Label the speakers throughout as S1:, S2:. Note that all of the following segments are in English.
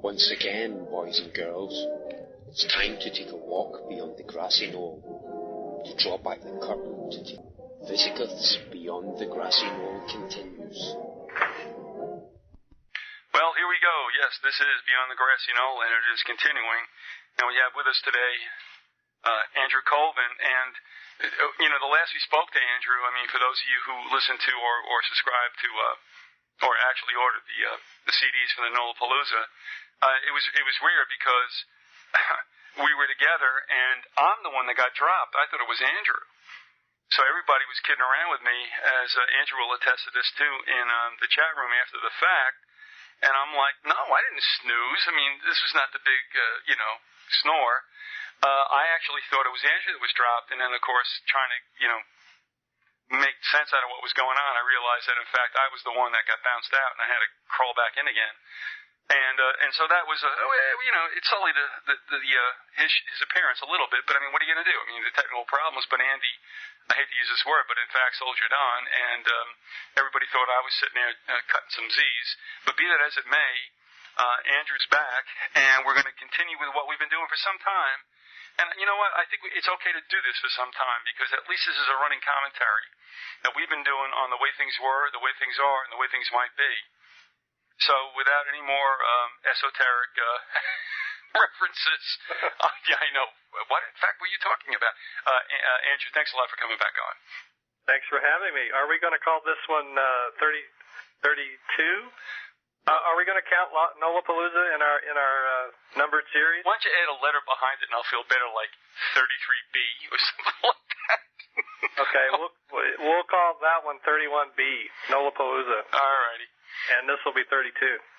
S1: Once again, boys and girls, it's time to take a walk beyond the grassy knoll, to draw back the curtain to Vyzygoth's Beyond the Grassy Knoll continues.
S2: Well, here we go. Yes, this is Beyond the Grassy Knoll, and it is continuing. And we have with us today Andrew Colvin. And, the last we spoke to Andrew, for those of you who listen to or subscribe to or actually ordered the CDs for the Knollapalooza, it was weird because we were together, and I'm the one that got dropped. I thought it was Andrew. So everybody was kidding around with me, as Andrew will attest to this too, in the chat room after the fact. And I'm like, no, I didn't snooze. This was not the big, snore. I actually thought it was Andrew that was dropped, and then, of course, trying to, make sense out of what was going on, I realized that, in fact, I was the one that got bounced out, and I had to crawl back in again. And so that was, it sullied his appearance a little bit, but, what are you going to do? The technical problems, but Andy, I hate to use this word, but in fact soldiered on, and everybody thought I was sitting there cutting some Z's. But be that as it may, Andrew's back, and we're going to continue with what we've been doing for some time. And you know what? I think it's okay to do this for some time, because at least this is a running commentary that we've been doing on the way things were, the way things are, and the way things might be. So without any more esoteric references, yeah, I know. What, in fact, were you talking about? Andrew, thanks a lot for coming back on.
S3: Thanks for having me. Are we going to call this one 32? Are we going to count Knollapalooza in our numbered series?
S2: Why don't you add a letter behind it, and I'll feel better, like 33B or something like that.
S3: Okay, we'll call that one 31B, Knollapalooza.
S2: All righty.
S3: And this will be 32.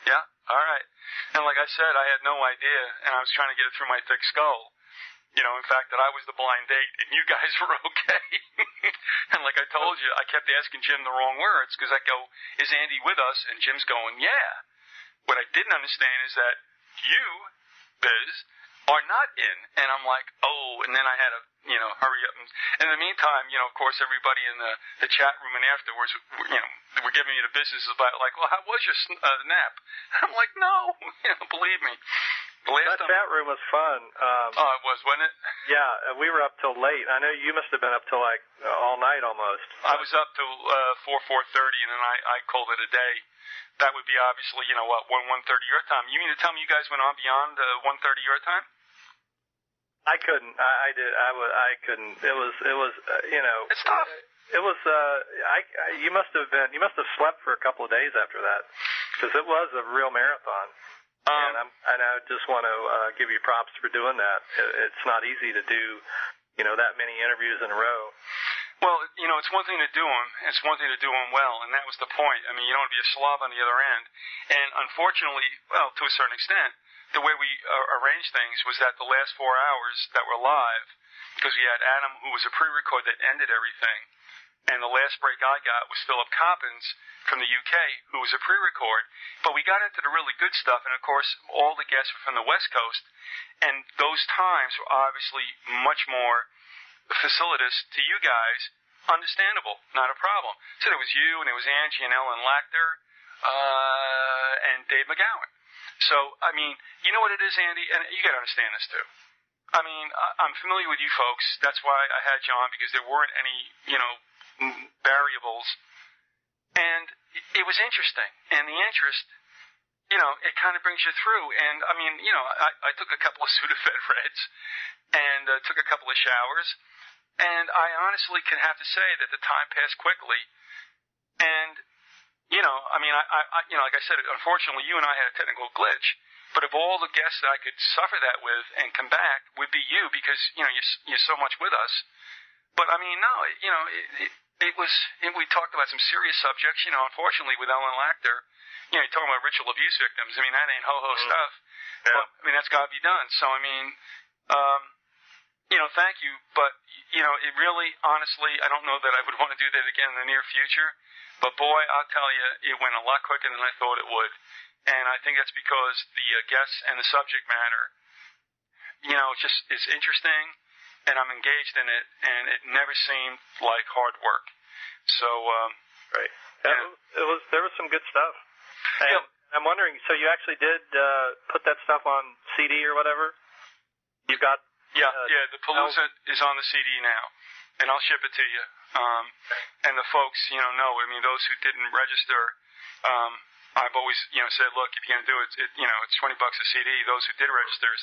S2: Yeah, all right. And like I said, I had no idea, and I was trying to get it through my thick skull. In fact, that I was the blind date, and you guys were okay. And like I told you, I kept asking Jim the wrong words, because I go, is Andy with us? And Jim's going, yeah. What I didn't understand is that you, Biz, are not in. And I'm like, oh, and then I had to, hurry up. And in the meantime, of course, everybody in the chat room and afterwards, were giving me the business about, like, well, how was your nap? And I'm like, no, believe me.
S3: That chat room was fun.
S2: It was, wasn't it?
S3: Yeah, we were up till late. I know you must have been up till like all night almost.
S2: I was up till 4:30, and then I called it a day. That would be obviously, 1:30 your time. You mean to tell me you guys went on beyond 1:30 your time?
S3: I couldn't. I couldn't. It was.
S2: It's tough.
S3: It was. You must have slept for a couple of days after that, because it was a real marathon. And I just want to give you props for doing that. It's not easy to do, that many interviews in a row.
S2: Well, it's one thing to do them, and it's one thing to do them well, and that was the point. You don't want to be a slob on the other end. And unfortunately, well, to a certain extent, the way we arranged things was that the last 4 hours that were live, because we had Adam, who was a pre-record that ended everything, and the last break I got was Philip Coppins from the UK, who was a pre-record. But we got into the really good stuff, and of course, all the guests were from the West Coast, and those times were obviously much more facilitus to you guys, understandable, not a problem. So there was you, and there was Angie and Ellen Lachter, and Dave McGowan. So, I mean, you know what it is, Andy, and you got to understand this too. I mean, I'm familiar with you folks. That's why I had you on, because there weren't any, variables. And it was interesting. And the interest, it kind of brings you through. And, I mean, I took a couple of Sudafed Reds and took a couple of showers. And I honestly can have to say that the time passed quickly. And, I mean, like I said, unfortunately, you and I had a technical glitch. But of all the guests that I could suffer that with and come back would be you, because, you're so much with us. But, I mean, no, we talked about some serious subjects, unfortunately, with Ellen Lachter. You're talking about ritual abuse victims. I mean, that ain't ho-ho stuff. Yeah. But, I mean, that's got to be done. So, I mean, thank you. But, it really, honestly, I don't know that I would want to do that again in the near future. But, boy, I'll tell you, it went a lot quicker than I thought it would. And I think that's because the guests and the subject matter, it's interesting, and I'm engaged in it, and it never seemed like hard work. So,
S3: right. There was some good stuff. And I'm wondering, so you actually did put that stuff on CD or whatever? You've got...
S2: the Palooza is on the CD now, and I'll ship it to you. And the folks, know, I mean, those who didn't register, I've always, said, look, if you're going to do it, it's $20 a CD. Those who did register is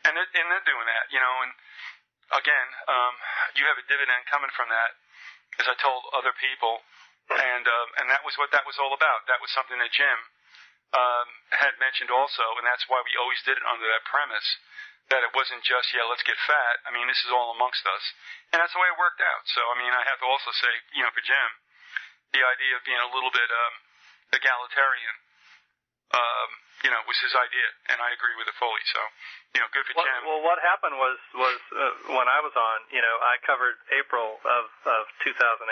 S2: 10. And they're doing that, and again, you have a dividend coming from that, as I told other people, and that was what that was all about. That was something that Jim, had mentioned also, and that's why we always did it under that premise, that it wasn't just, let's get fat. I mean, this is all amongst us. And that's the way it worked out. So, I mean, I have to also say, for Jim, the idea of being a little bit, egalitarian, was his idea, and I agree with it fully. So, good for Jim.
S3: Well, what happened was when I was on, I covered April of 2008,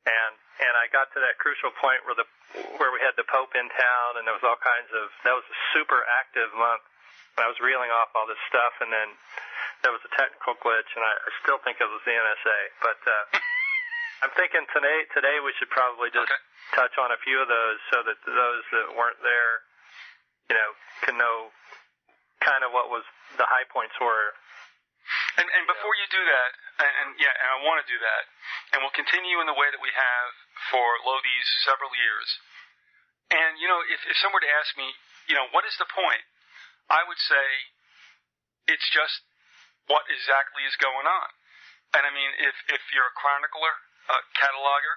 S3: and I got to that crucial point where we had the Pope in town, and there was all kinds of, that was a super active month. I was reeling off all this stuff, and then there was a technical glitch, and I still think it was the NSA. But I'm thinking today we should probably just touch on a few of those, so that those that weren't there, can know kind of what was the high points were.
S2: And before you do that, and I want to do that, and we'll continue in the way that we have for these several years. And if someone were to ask me, what is the point? I would say it's just what exactly is going on. And I mean, if you're a chronicler, a cataloger,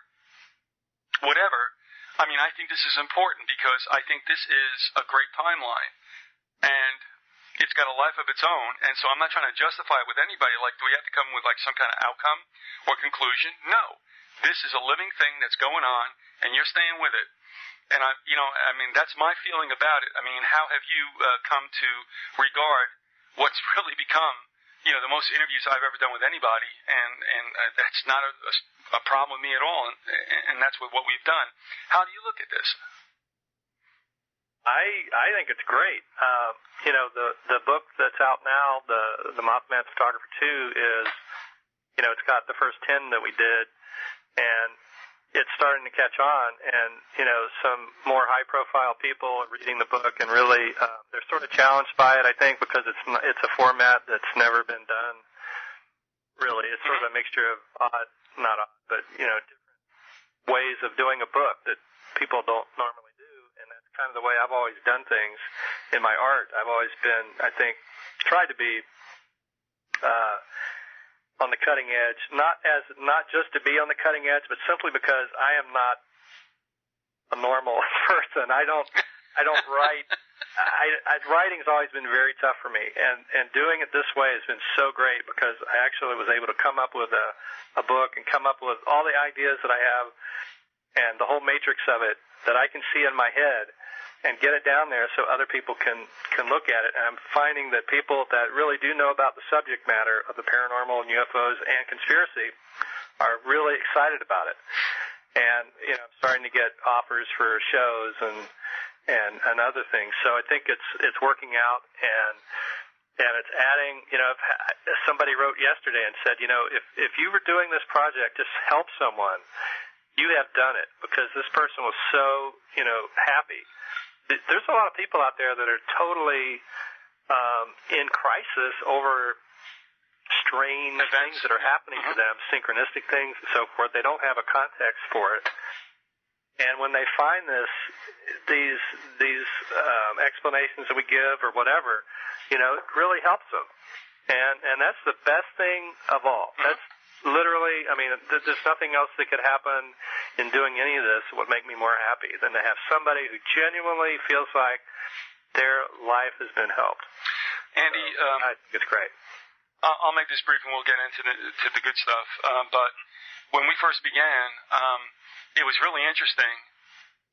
S2: whatever, I mean, I think this is important, because I think this is a great timeline. And it's got a life of its own. And so I'm not trying to justify it with anybody. Like, do we have to come with like some kind of outcome or conclusion? No. This is a living thing that's going on, and you're staying with it. And I mean, that's my feeling about it. I mean, how have you come to regard what's really become, the most interviews I've ever done with anybody, and that's not a problem with me at all, and that's with what we've done. How do you look at this?
S3: I think it's great. The book that's out now, the Mothman Photographer 2, is, it's got the first 10 that we did, and it's starting to catch on, and, some more high-profile people are reading the book, and really, they're sort of challenged by it, I think, because it's a format that's never been done, really. It's sort of a mixture of not odd, but, different ways of doing a book that people don't normally do, and that's kind of the way I've always done things in my art. I've always been, I think, tried to be, on the cutting edge, not just to be on the cutting edge, but simply because I am not a normal person. I don't write. Writing's always been very tough for me, and doing it this way has been so great, because I actually was able to come up with a book and come up with all the ideas that I have and the whole matrix of it that I can see in my head, and get it down there so other people can look at it. And I'm finding that people that really do know about the subject matter of the paranormal and UFOs and conspiracy are really excited about it. And, I'm starting to get offers for shows and other things. So I think it's working out, and And it's adding, somebody wrote yesterday and said, if you were doing this project to help someone, you have done it, because this person was so, happy. There's a lot of people out there that are totally in crisis over strange things that are happening to them, synchronistic things and so forth. They don't have a context for it. And when they find these explanations that we give or whatever, it really helps them. And that's the best thing of all. That's literally, there's nothing else that could happen in doing any of this that would make me more happy than to have somebody who genuinely feels like their life has been helped.
S2: Andy,
S3: I think it's great.
S2: I'll make this brief and we'll get into the good stuff. But when we first began, it was really interesting,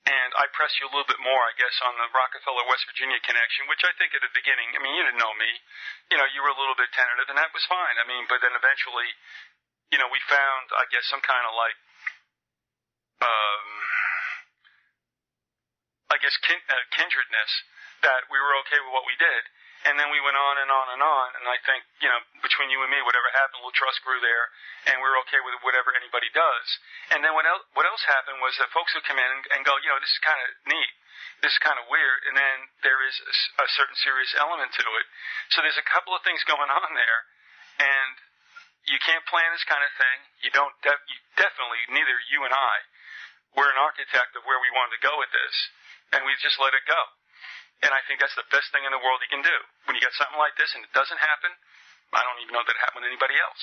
S2: and I pressed you a little bit more, I guess, on the Rockefeller, West Virginia connection, which I think at the beginning, you didn't know me. You were a little bit tentative, and that was fine. But then eventually, we found, I guess, some kind of like, kindredness, that we were okay with what we did. And then we went on and on and on, and I think, between you and me, whatever happened, a little trust grew there, and we're okay with whatever anybody does. And then what else happened was that folks would come in and go, this is kind of neat, this is kind of weird, and then there is a certain serious element to it. So there's a couple of things going on there, and you can't plan this kind of thing. You definitely, neither you and I, were an architect of where we wanted to go with this, and we just let it go. And I think that's the best thing in the world you can do. When you get something like this and it doesn't happen, I don't even know that it happened with anybody else.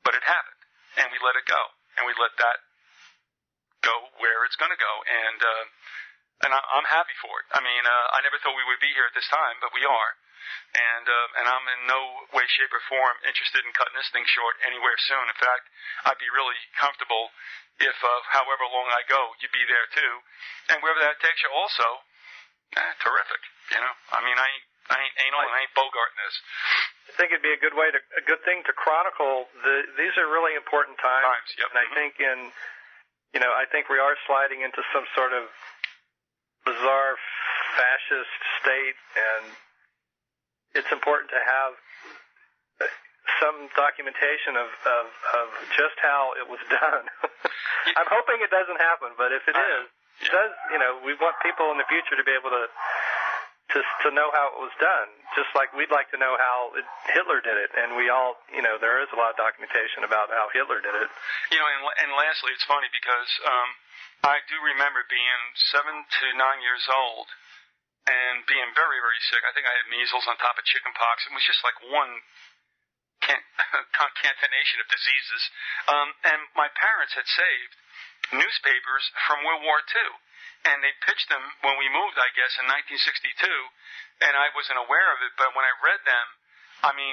S2: But it happened. And we let it go. And we let that go where it's going to go. And I'm happy for it. I never thought we would be here at this time, but we are. And I'm in no way, shape, or form interested in cutting this thing short anywhere soon. In fact, I'd be really comfortable if, however long I go, you'd be there too. And wherever that takes you also, terrific. I ain't anal and I ain't bogarting this.
S3: I think it'd be a good thing to chronicle. These are really important times.
S2: Yep.
S3: And I think I think we are sliding into some sort of bizarre fascist state, and it's important to have some documentation of just how it was done. I'm hoping it doesn't happen, but if it is, it does, we want people in the future to be able to know how it was done, just like we'd like to know how Hitler did it. And we all, there is a lot of documentation about how Hitler did it.
S2: And lastly, it's funny because I do remember being 7 to 9 years old and being very, very sick. I think I had measles on top of chicken pox. It was just like one concatenation of diseases. And my parents had saved newspapers from World War II, and they pitched them when we moved, I guess, in 1962, and I wasn't aware of it, but when I read them,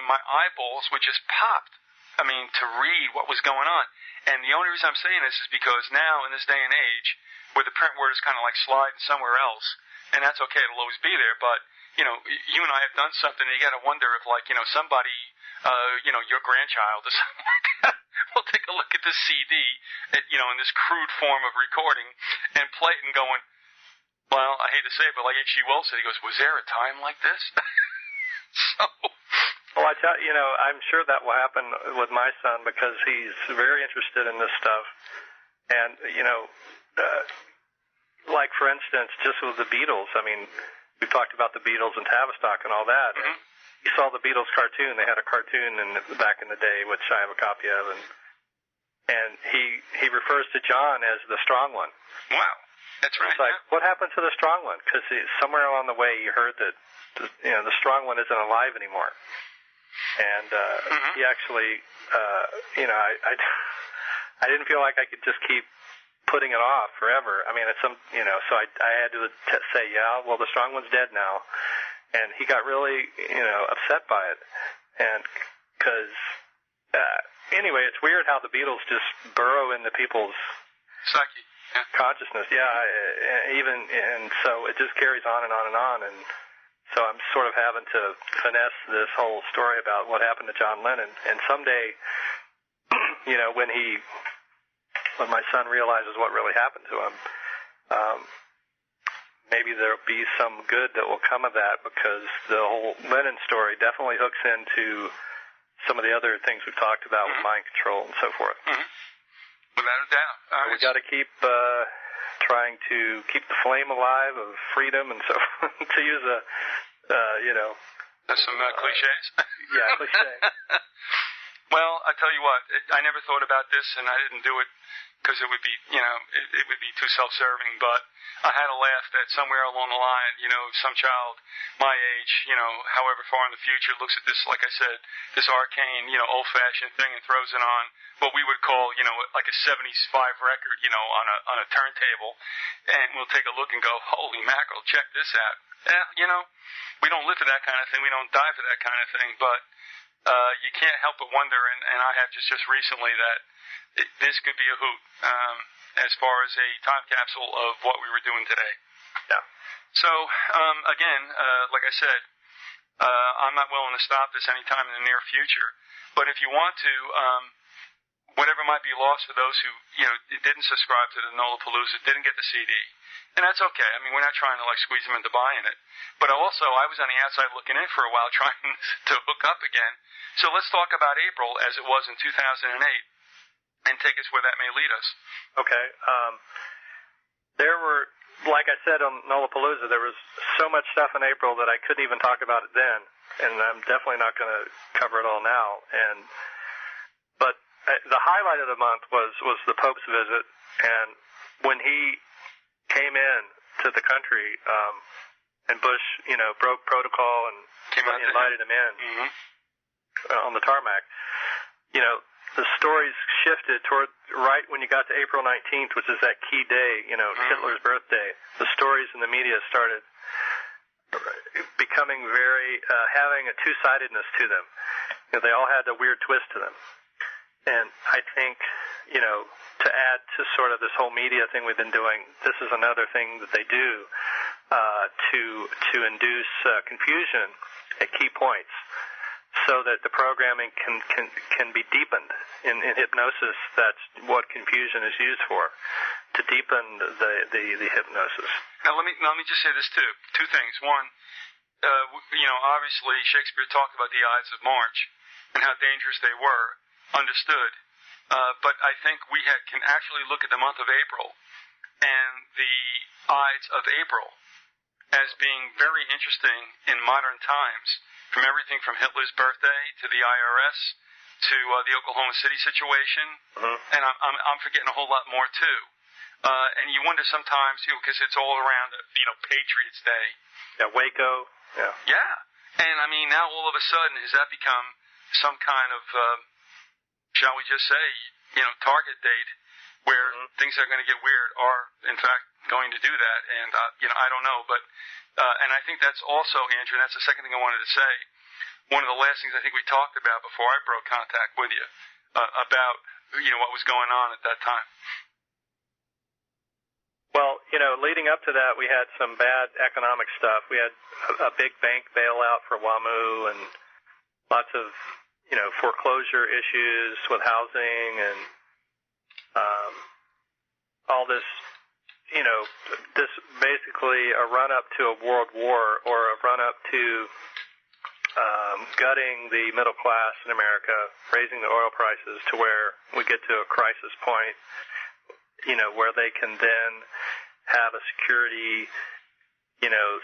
S2: my eyeballs would just popped, to read what was going on. And the only reason I'm saying this is because now, in this day and age, where the print word is kind of like sliding somewhere else, and that's okay, it'll always be there, but, you and I have done something, and you gotta wonder if, somebody, your grandchild or something like that, will take a look at this CD, in this crude form of recording, and play it and going, well, I hate to say it, but like H.G. Wells said, he goes, was there a time like this?
S3: Well, I tell you, I'm sure that will happen with my son because he's very interested in this stuff. And, like, for instance, just with the Beatles, we talked about the Beatles and Tavistock and all that.
S2: Mm-hmm.
S3: You saw the Beatles cartoon. They had a cartoon back in the day, which I have a copy of, and he refers to John as the strong one.
S2: Wow, that's right.
S3: It's like, what happened to the strong one? Because somewhere along the way, he heard that the strong one isn't alive anymore, and he actually, I didn't feel like I could just keep putting it off forever. So I had to say, yeah, well, the strong one's dead now. And he got really, upset by it. And because, anyway, it's weird how the Beatles just burrow into people's
S2: psyche,
S3: consciousness. Yeah, and so it just carries on and on and on. And so I'm sort of having to finesse this whole story about what happened to John Lennon. And someday, when my son realizes what really happened to him, maybe there'll be some good that will come of that, because the whole Lennon story definitely hooks into some of the other things we've talked about with mind control and so forth.
S2: Without a doubt.
S3: We got to keep trying to keep the flame alive of freedom, and so to use
S2: That's some cliches.
S3: Yeah, cliche.
S2: Well, I tell you what, I never thought about this, and I didn't do it because it would be, it would be too self-serving, but I had a laugh that somewhere along the line, some child my age, however far in the future, looks at this, like I said, this arcane, old-fashioned thing and throws it on what we would call, like a 75 record, on a turntable, and we'll take a look and go, holy mackerel, check this out. We don't live for that kind of thing. We don't die for that kind of thing, but you can't help but wonder, and I have just recently, that this could be a hoot as far as a time capsule of what we were doing today.
S3: Yeah.
S2: So, again, like I said, I'm not willing to stop this anytime in the near future, but if you want to, whatever might be lost for those who, didn't subscribe to the Nolapalooza, didn't get the CD, and that's okay. I mean, we're not trying to, squeeze them into buying it. But also, I was on the outside looking in for a while trying to hook up again. So let's talk about April as it was in 2008 and take us where that may lead us.
S3: Okay. There were, like I said on Nolapalooza, there was so much stuff in April that I couldn't even talk about it then, and I'm definitely not going to cover it all now. But the highlight of the month was the Pope's visit, and when he came in to the country, and Bush, broke protocol and invited him in on the tarmac, the stories shifted toward right when you got to April 19th, which is that key day, Hitler's birthday. The stories in the media started becoming very, having a two-sidedness to them. They all had a weird twist to them. And I think, to add to sort of this whole media thing we've been doing, this is another thing that they do to induce confusion at key points, so that the programming can be deepened. In hypnosis, that's what confusion is used for, to deepen the hypnosis.
S2: Now let me just say this too. Two things. One, obviously Shakespeare talked about the Ides of March and how dangerous they were. Understood. But I think we can actually look at the month of April and the Ides of April as being very interesting in modern times, from everything from Hitler's birthday to the IRS to the Oklahoma City situation, and I'm forgetting a whole lot more too. And you wonder sometimes, because it's all around, Patriots Day.
S3: Yeah, Waco. Yeah.
S2: Yeah. And I mean, now all of a sudden, has that become some kind of, shall we just say, target date where things are going to get weird are, in fact, going to do that? And, I don't know. But, and I think that's also, Andrew, and that's the second thing I wanted to say. One of the last things I think we talked about before I broke contact with you, about, what was going on at that time.
S3: Well, leading up to that, we had some bad economic stuff. We had a big bank bailout for WAMU and lots of, foreclosure issues with housing and all this, this basically a run-up to a world war, or a run-up to gutting the middle class in America, raising the oil prices to where we get to a crisis point, where they can then have a security,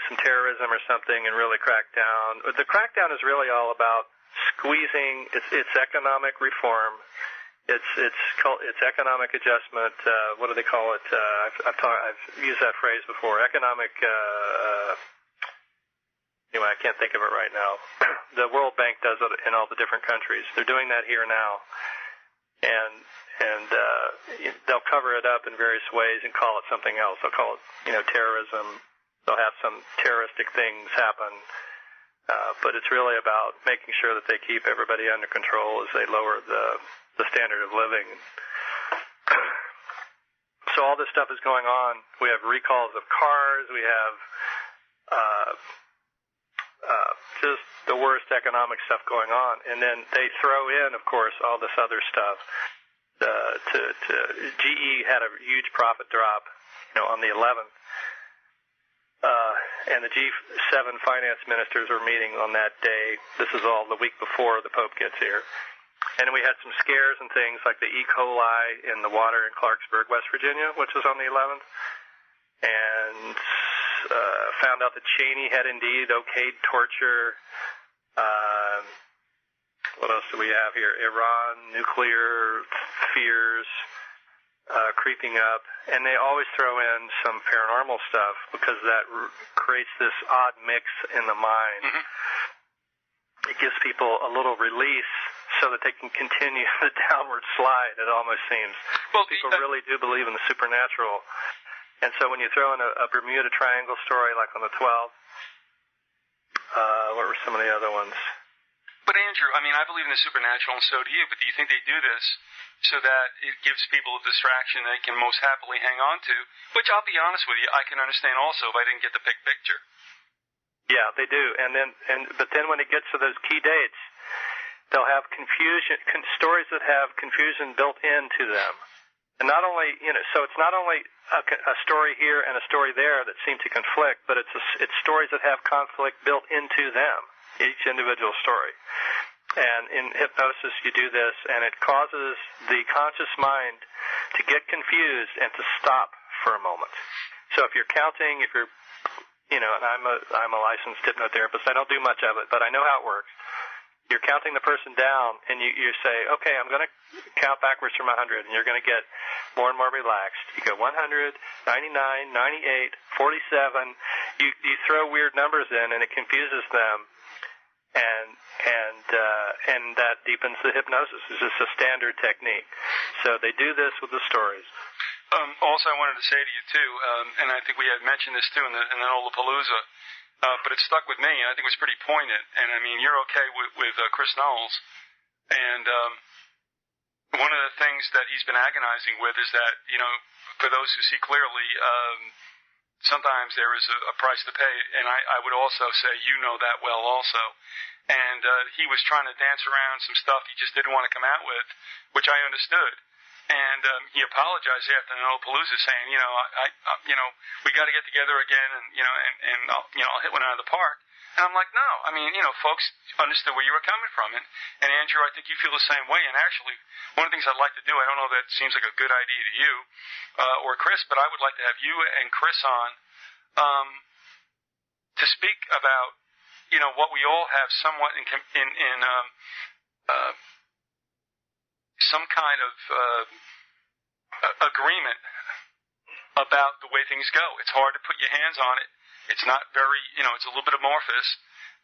S3: some terrorism or something, and really crack down. The crackdown is really all about squeezing. It's economic reform. It's economic adjustment. What do they call it? I've used that phrase before. Economic. Anyway, I can't think of it right now. The World Bank does it in all the different countries. They're doing that here now, and they'll cover it up in various ways and call it something else. They'll call it, terrorism. They'll have some terroristic things happen. But it's really about making sure that they keep everybody under control as they lower the standard of living. So all this stuff is going on. We have recalls of cars. We have just the worst economic stuff going on. And then they throw in, of course, all this other stuff. GE had a huge profit drop, on the 11th. and the G7 finance ministers were meeting on that day. This is all the week before the Pope gets here. And we had some scares and things like the E. coli in the water in Clarksburg, West Virginia, which was on the 11th. And found out that Cheney had indeed okayed torture. What else do we have here? Iran, nuclear fears creeping up. And they always throw in some paranormal stuff because that creates this odd mix in the mind. Mm-hmm. It gives people a little release so that they can continue the downward slide, it almost seems. Well, people really do believe in the supernatural. And so when you throw in a Bermuda Triangle story like on the 12th, what were some of the other ones?
S2: But Andrew, I mean, I believe in the supernatural, and so do you, but do you think they do this so that it gives people a distraction they can most happily hang on to? Which, I'll be honest with you, I can understand also if I didn't get the big picture.
S3: Yeah, they do. But then when it gets to those key dates, they'll have confusion, stories that have confusion built into them. And not only, so it's not only a story here and a story there that seem to conflict, but it's stories that have conflict built into them, each individual story. And in hypnosis, you do this, and it causes the conscious mind to get confused and to stop for a moment. So if you're counting, and I'm a licensed hypnotherapist, I don't do much of it, but I know how it works. You're counting the person down, and you say, okay, I'm going to count backwards from 100, and you're going to get more and more relaxed. You go 100, 99, 98, 47. You throw weird numbers in, and it confuses them, and that deepens the hypnosis. It's just a standard technique. So they do this with the stories.
S2: Also, I wanted to say to you, too, and I think we had mentioned this, too, in the Olapalooza, but it stuck with me, and I think it was pretty poignant. And, I mean, you're okay with Chris Knowles. And one of the things that he's been agonizing with is that, for those who see clearly, sometimes there is a price to pay. And I would also say you know that well also. And he was trying to dance around some stuff he just didn't want to come out with, which I understood. And he apologized after the Olapalooza, saying, we got to get together again, and I'll hit one out of the park. And I'm like, no. I mean, folks understood where you were coming from. And Andrew, I think you feel the same way. And actually, one of the things I'd like to do, I don't know if that seems like a good idea to you or Chris, but I would like to have you and Chris on to speak about, what we all have somewhat in some kind of agreement about the way things go. It's hard to put your hands on it. It's not very, it's a little bit amorphous,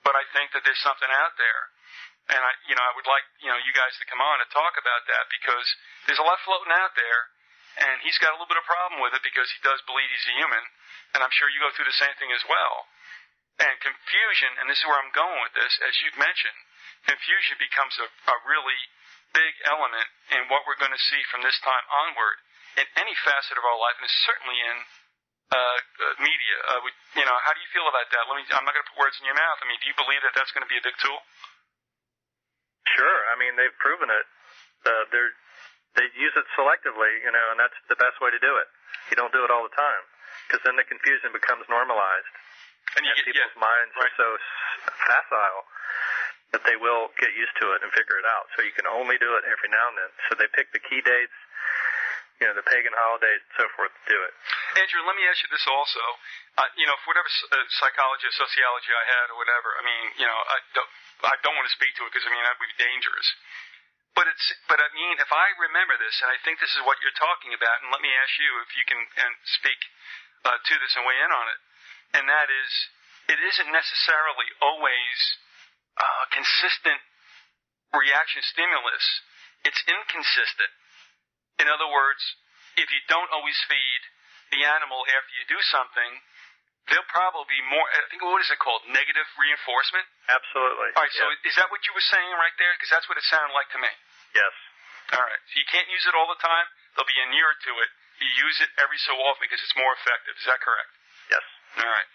S2: but I think that there's something out there. And I would like, you guys to come on and talk about that, because there's a lot floating out there, and he's got a little bit of problem with it because he does believe he's a human, and I'm sure you go through the same thing as well. And confusion, and this is where I'm going with this, as you've mentioned, confusion becomes a really big element in what we're going to see from this time onward in any facet of our life, and certainly in media. How do you feel about that? I'm not going to put words in your mouth. I mean, do you believe that that's going to be a big tool?
S3: Sure. I mean, they've proven it. They use it selectively, and that's the best way to do it. You don't do it all the time, because then the confusion becomes normalized, and people's minds are so facile that they will get used to it and figure it out. So you can only do it every now and then. So they pick the key dates, the pagan holidays and so forth to do it.
S2: Andrew, let me ask you this also. For whatever psychology or sociology I had or whatever, I mean, I don't want to speak to it because, that would be dangerous. But I mean, if I remember this, and I think this is what you're talking about, and let me ask you if you can speak to this and weigh in on it, and that is, it isn't necessarily always consistent reaction stimulus. It's inconsistent. In other words, if you don't always feed the animal after you do something, there'll probably be more, I think, what is it called? Negative reinforcement?
S3: Absolutely.
S2: All right, so is that what you were saying right there? Because that's what it sounded like to me.
S3: Yes.
S2: All right, so you can't use it all the time. There'll be a near to it. You use it every so often because it's more effective. Is that correct?
S3: Yes.
S2: All right.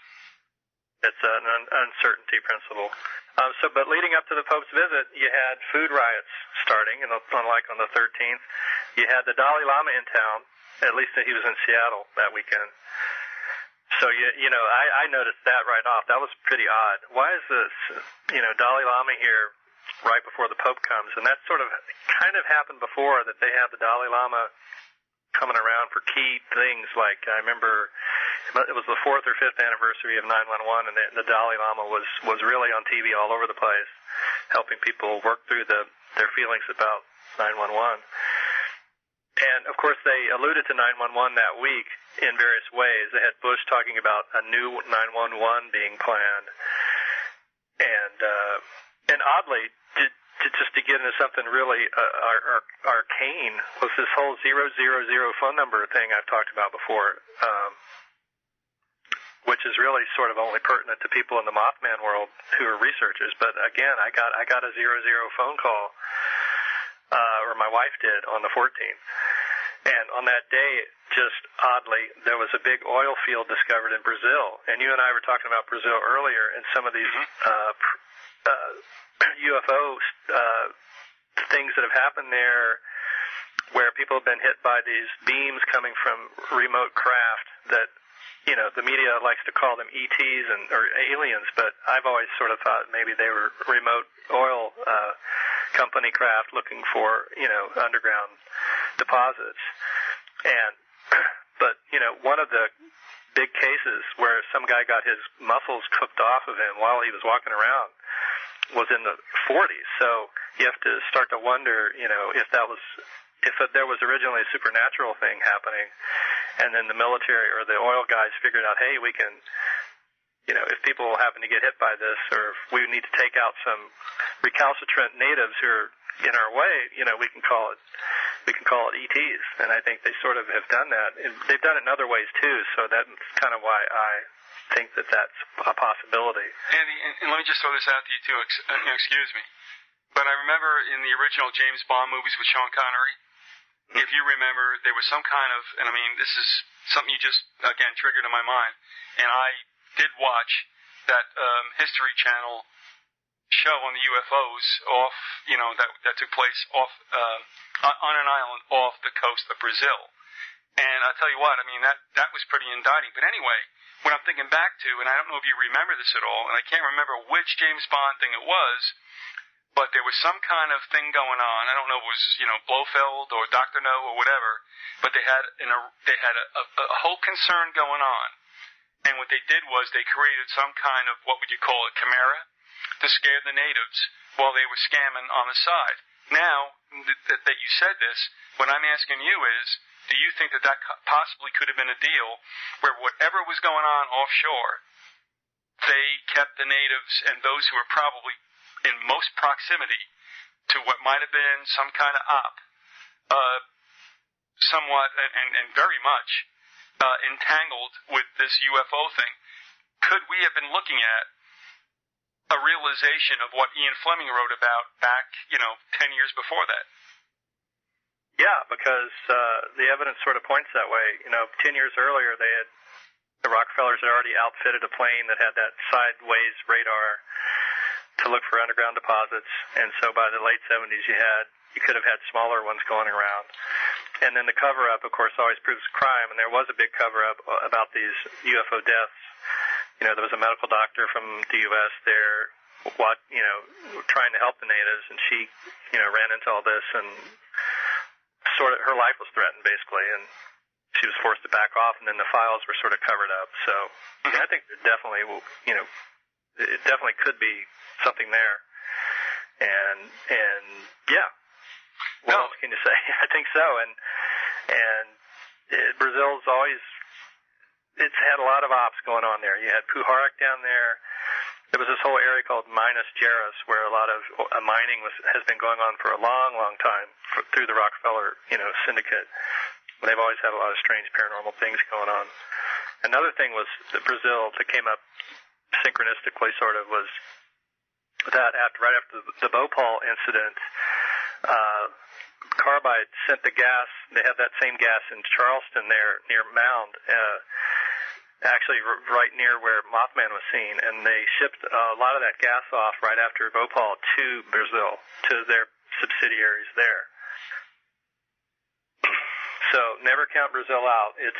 S3: It's an uncertainty principle. But leading up to the Pope's visit, you had food riots starting, and unlike on the 13th, you had the Dalai Lama in town. At least he was in Seattle that weekend. So, I noticed that right off. That was pretty odd. Why is this, Dalai Lama here right before the Pope comes? And that sort of kind of happened before, that they had the Dalai Lama coming around for key things. Like, I remember it was the 4th or 5th anniversary of 9/11, and the Dalai Lama was really on TV all over the place, helping people work through their feelings about 9/11. And, of course, they alluded to 9/11 that week in various ways. They had Bush talking about a new 9/11 being planned. And oddly, just to get into something really arcane, was this whole 000 phone number thing I've talked about before, which is really sort of only pertinent to people in the Mothman world who are researchers. But again, I got a 00 phone call, or my wife did, on the 14th. And on that day, just oddly, there was a big oil field discovered in Brazil. And you and I were talking about Brazil earlier, and some of these UFO things that have happened there, where people have been hit by these beams coming from remote craft that, the media likes to call them ETs or aliens, but I've always sort of thought maybe they were remote oil company craft looking for, underground deposits. But one of the big cases where some guy got his muscles cooked off of him while he was walking around was in the 40s. So you have to start to wonder, if there was originally a supernatural thing happening, and then the military or the oil guys figured out, hey, we can, if people happen to get hit by this, or if we need to take out some recalcitrant natives who are in our way, we can call it ETs. And I think they sort of have done that. And they've done it in other ways too. So that's kind of why I think that that's a possibility.
S2: Andy, and let me just throw this out to you too. Excuse me, but I remember in the original James Bond movies with Sean Connery, if you remember, there was some kind of, and I mean, this is something you just, again, triggered in my mind, and I did watch that History Channel show on the UFOs off, that took place off on an island off the coast of Brazil. And I'll tell you what, I mean, that was pretty indicting. But anyway, what I'm thinking back to, and I don't know if you remember this at all, and I can't remember which James Bond thing it was, but there was some kind of thing going on. I don't know if it was, Blofeld or Dr. No or whatever, but they had a whole concern going on. And what they did was they created some kind of, what would you call it, chimera, to scare the natives while they were scamming on the side. Now that you said this, what I'm asking you is, do you think that possibly could have been a deal where whatever was going on offshore, they kept the natives and those who were probably in most proximity to what might have been some kind of somewhat and very much entangled with this UFO thing? Could we have been looking at a realization of what Ian Fleming wrote about back, 10 years before that?
S3: Yeah, because the evidence sort of points that way. 10 years earlier, the Rockefellers had already outfitted a plane that had that sideways radar to look for underground deposits, and so by the late 70s you could have had smaller ones going around. And then the cover-up, of course, always proves crime, and there was a big cover-up about these UFO deaths. There was a medical doctor from the U.S. there, trying to help the natives, and she, ran into all this, and sort of her life was threatened, basically, and she was forced to back off, and then the files were sort of covered up. So I think there definitely, it definitely could be something there. And yeah, what else can you say? I think so. And Brazil's always, it's had a lot of ops going on there. You had Pujarek down there. There was this whole area called Minas Gerais where a lot of mining has been going on for a long, long time through the Rockefeller, syndicate. They've always had a lot of strange paranormal things going on. Another thing was that Brazil, that came up synchronistically, sort of, was that right after the Bhopal incident, Carbide sent the gas. They had that same gas in Charleston there near Mound, actually right near where Mothman was seen, and they shipped a lot of that gas off right after Bhopal to Brazil, to their subsidiaries there. So never count Brazil out. It's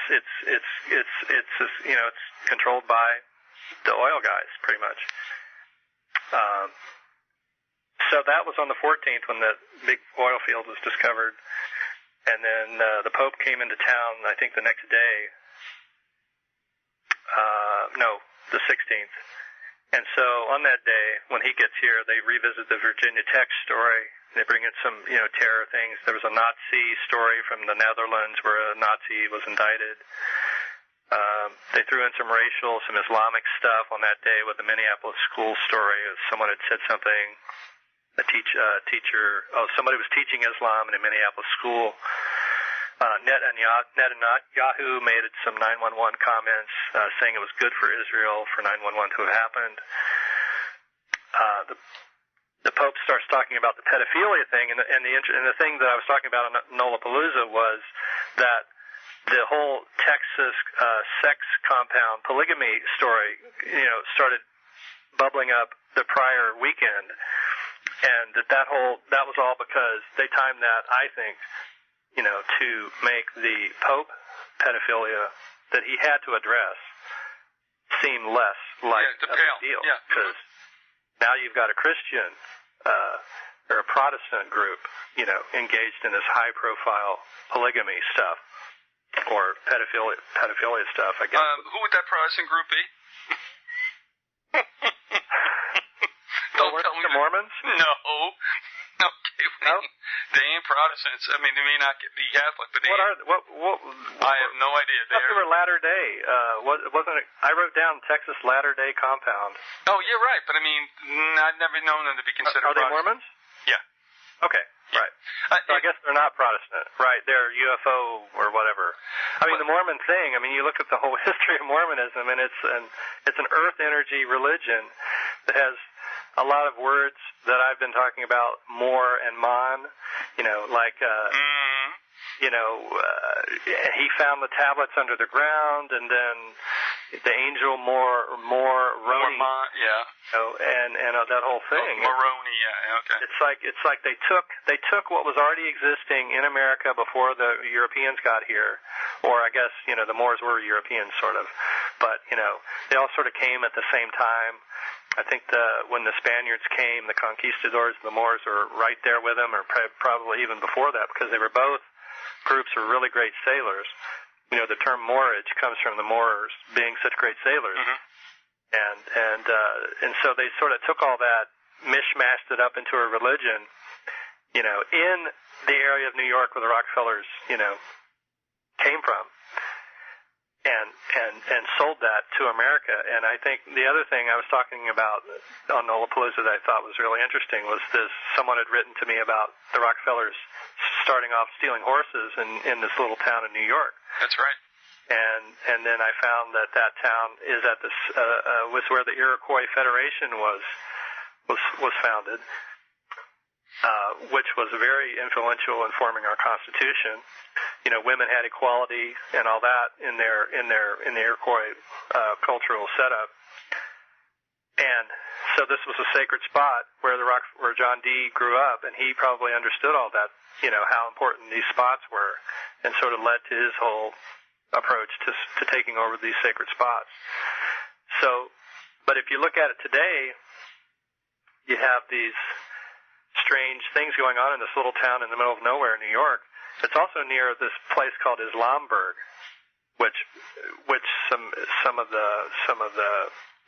S3: controlled by the oil guys, pretty much. So that was on the 14th when the big oil field was discovered. And then the Pope came into town, I think the next day. The 16th. And so on that day, when he gets here, they revisit the Virginia Tech story. They bring in some, terror things. There was a Nazi story from the Netherlands where a Nazi was indicted. They threw in some racial, some Islamic stuff on that day with the Minneapolis school story. Someone had said something. Somebody was teaching Islam in a Minneapolis school. Netanyahu made some 911 comments saying it was good for Israel for 911 to have happened. The Pope starts talking about the pedophilia thing, and the thing that I was talking about on Nolapalooza was that the whole Texas sex compound polygamy story, started bubbling up the prior weekend, and that was all because they timed that, I think, to make the Pope pedophilia that he had to address seem less like a big deal. Because now you've got a Christian or a Protestant group, engaged in this high-profile polygamy stuff or pedophilia stuff, I guess.
S2: Who would that Protestant group be?
S3: Don't tell me the Mormons?
S2: No. Okay, they ain't Protestants. I mean, they may not be Catholic, but they I have no idea.
S3: They were Latter Day. Wasn't it? I wrote down Texas Latter Day Compound.
S2: Oh, you're right, but I mean, I've never known them to be considered.
S3: Are they Mormons?
S2: Yeah.
S3: Okay. Right. So I guess they're not Protestant. Right. They're UFO or whatever. I mean, the Mormon thing, you look at the whole history of Mormonism, and it's an earth energy religion that has a lot of words that I've been talking about, Mor and Mon, he found the tablets under the ground, and then the angel Mor Roni, and that whole thing.
S2: Moroni, okay.
S3: It's like they took what was already existing in America before the Europeans got here, or I guess the Moors were Europeans sort of, but they all sort of came at the same time. I think when the Spaniards came, the conquistadors, the Moors were right there with them, or probably even before that, because they were both groups of really great sailors. The term Moorage comes from the Moors being such great sailors, and so they sort of took all that, mishmashed it up into a religion, in the area of New York where the Rockefellers, came from. And sold that to America. And I think the other thing I was talking about on Nolapalooza that I thought was really interesting was someone had written to me about the Rockefellers starting off stealing horses in this little town in New York.
S2: That's right.
S3: And then I found that town is was where the Iroquois Federation was founded. Which was very influential in forming our Constitution. Women had equality and all that in the Iroquois cultural setup. And so this was a sacred spot where John Dee grew up, and he probably understood all that, how important these spots were, and sort of led to his whole approach to taking over these sacred spots. So, but if you look at it today, you have these strange things going on in this little town in the middle of nowhere in New York. It's also near this place called Islamburg, which some of the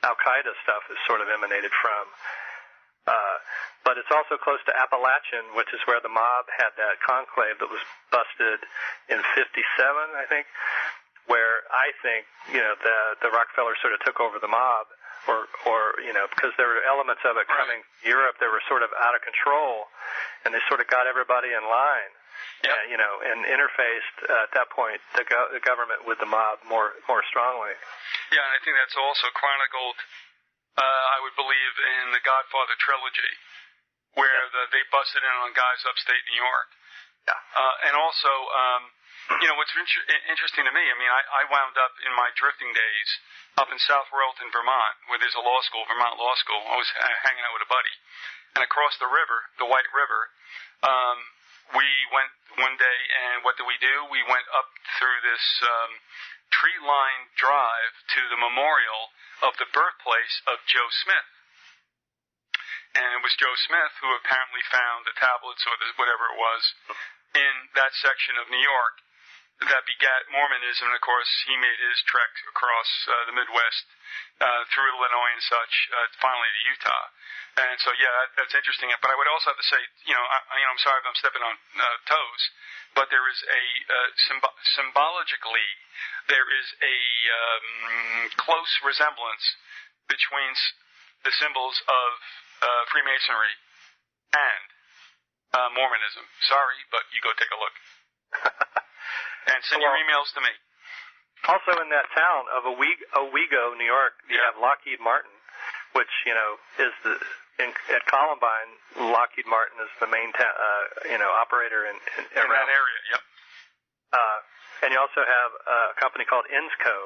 S3: Al Qaeda stuff is sort of emanated from. But it's also close to Appalachian, which is where the mob had that conclave that was busted in '57, I think, where I think the Rockefellers sort of took over the mob. Or because there were elements of it coming from Europe that were sort of out of control, and they sort of got everybody in line, and interfaced at that point the government with the mob more strongly.
S2: Yeah, and I think that's also chronicled, I would believe, in the Godfather trilogy, where they busted in on guys upstate New York. Yeah. And also, what's interesting to me, I wound up in my drifting days up in South Royalton, Vermont, where there's a law school, Vermont Law School. I was hanging out with a buddy. And across the river, the White River, we went one day, and what did we do? We went up through this tree-lined drive to the memorial of the birthplace of Joe Smith. And it was Joe Smith who apparently found the tablets or whatever it was in that section of New York that begat Mormonism. And, of course, he made his trek across the Midwest through Illinois and such, finally to Utah. And so, yeah, that's interesting. But I would also have to say, I'm sorry if I'm stepping on toes, but there is a symbologically, there is a close resemblance between the symbols of Freemasonry and Mormonism. Sorry, but you go take a look. And send your emails to me.
S3: Also in that town of Owego, New York, you have Lockheed Martin, which, is at Columbine, Lockheed Martin is the main, operator in
S2: that area, yep.
S3: And you also have a company called Ensco,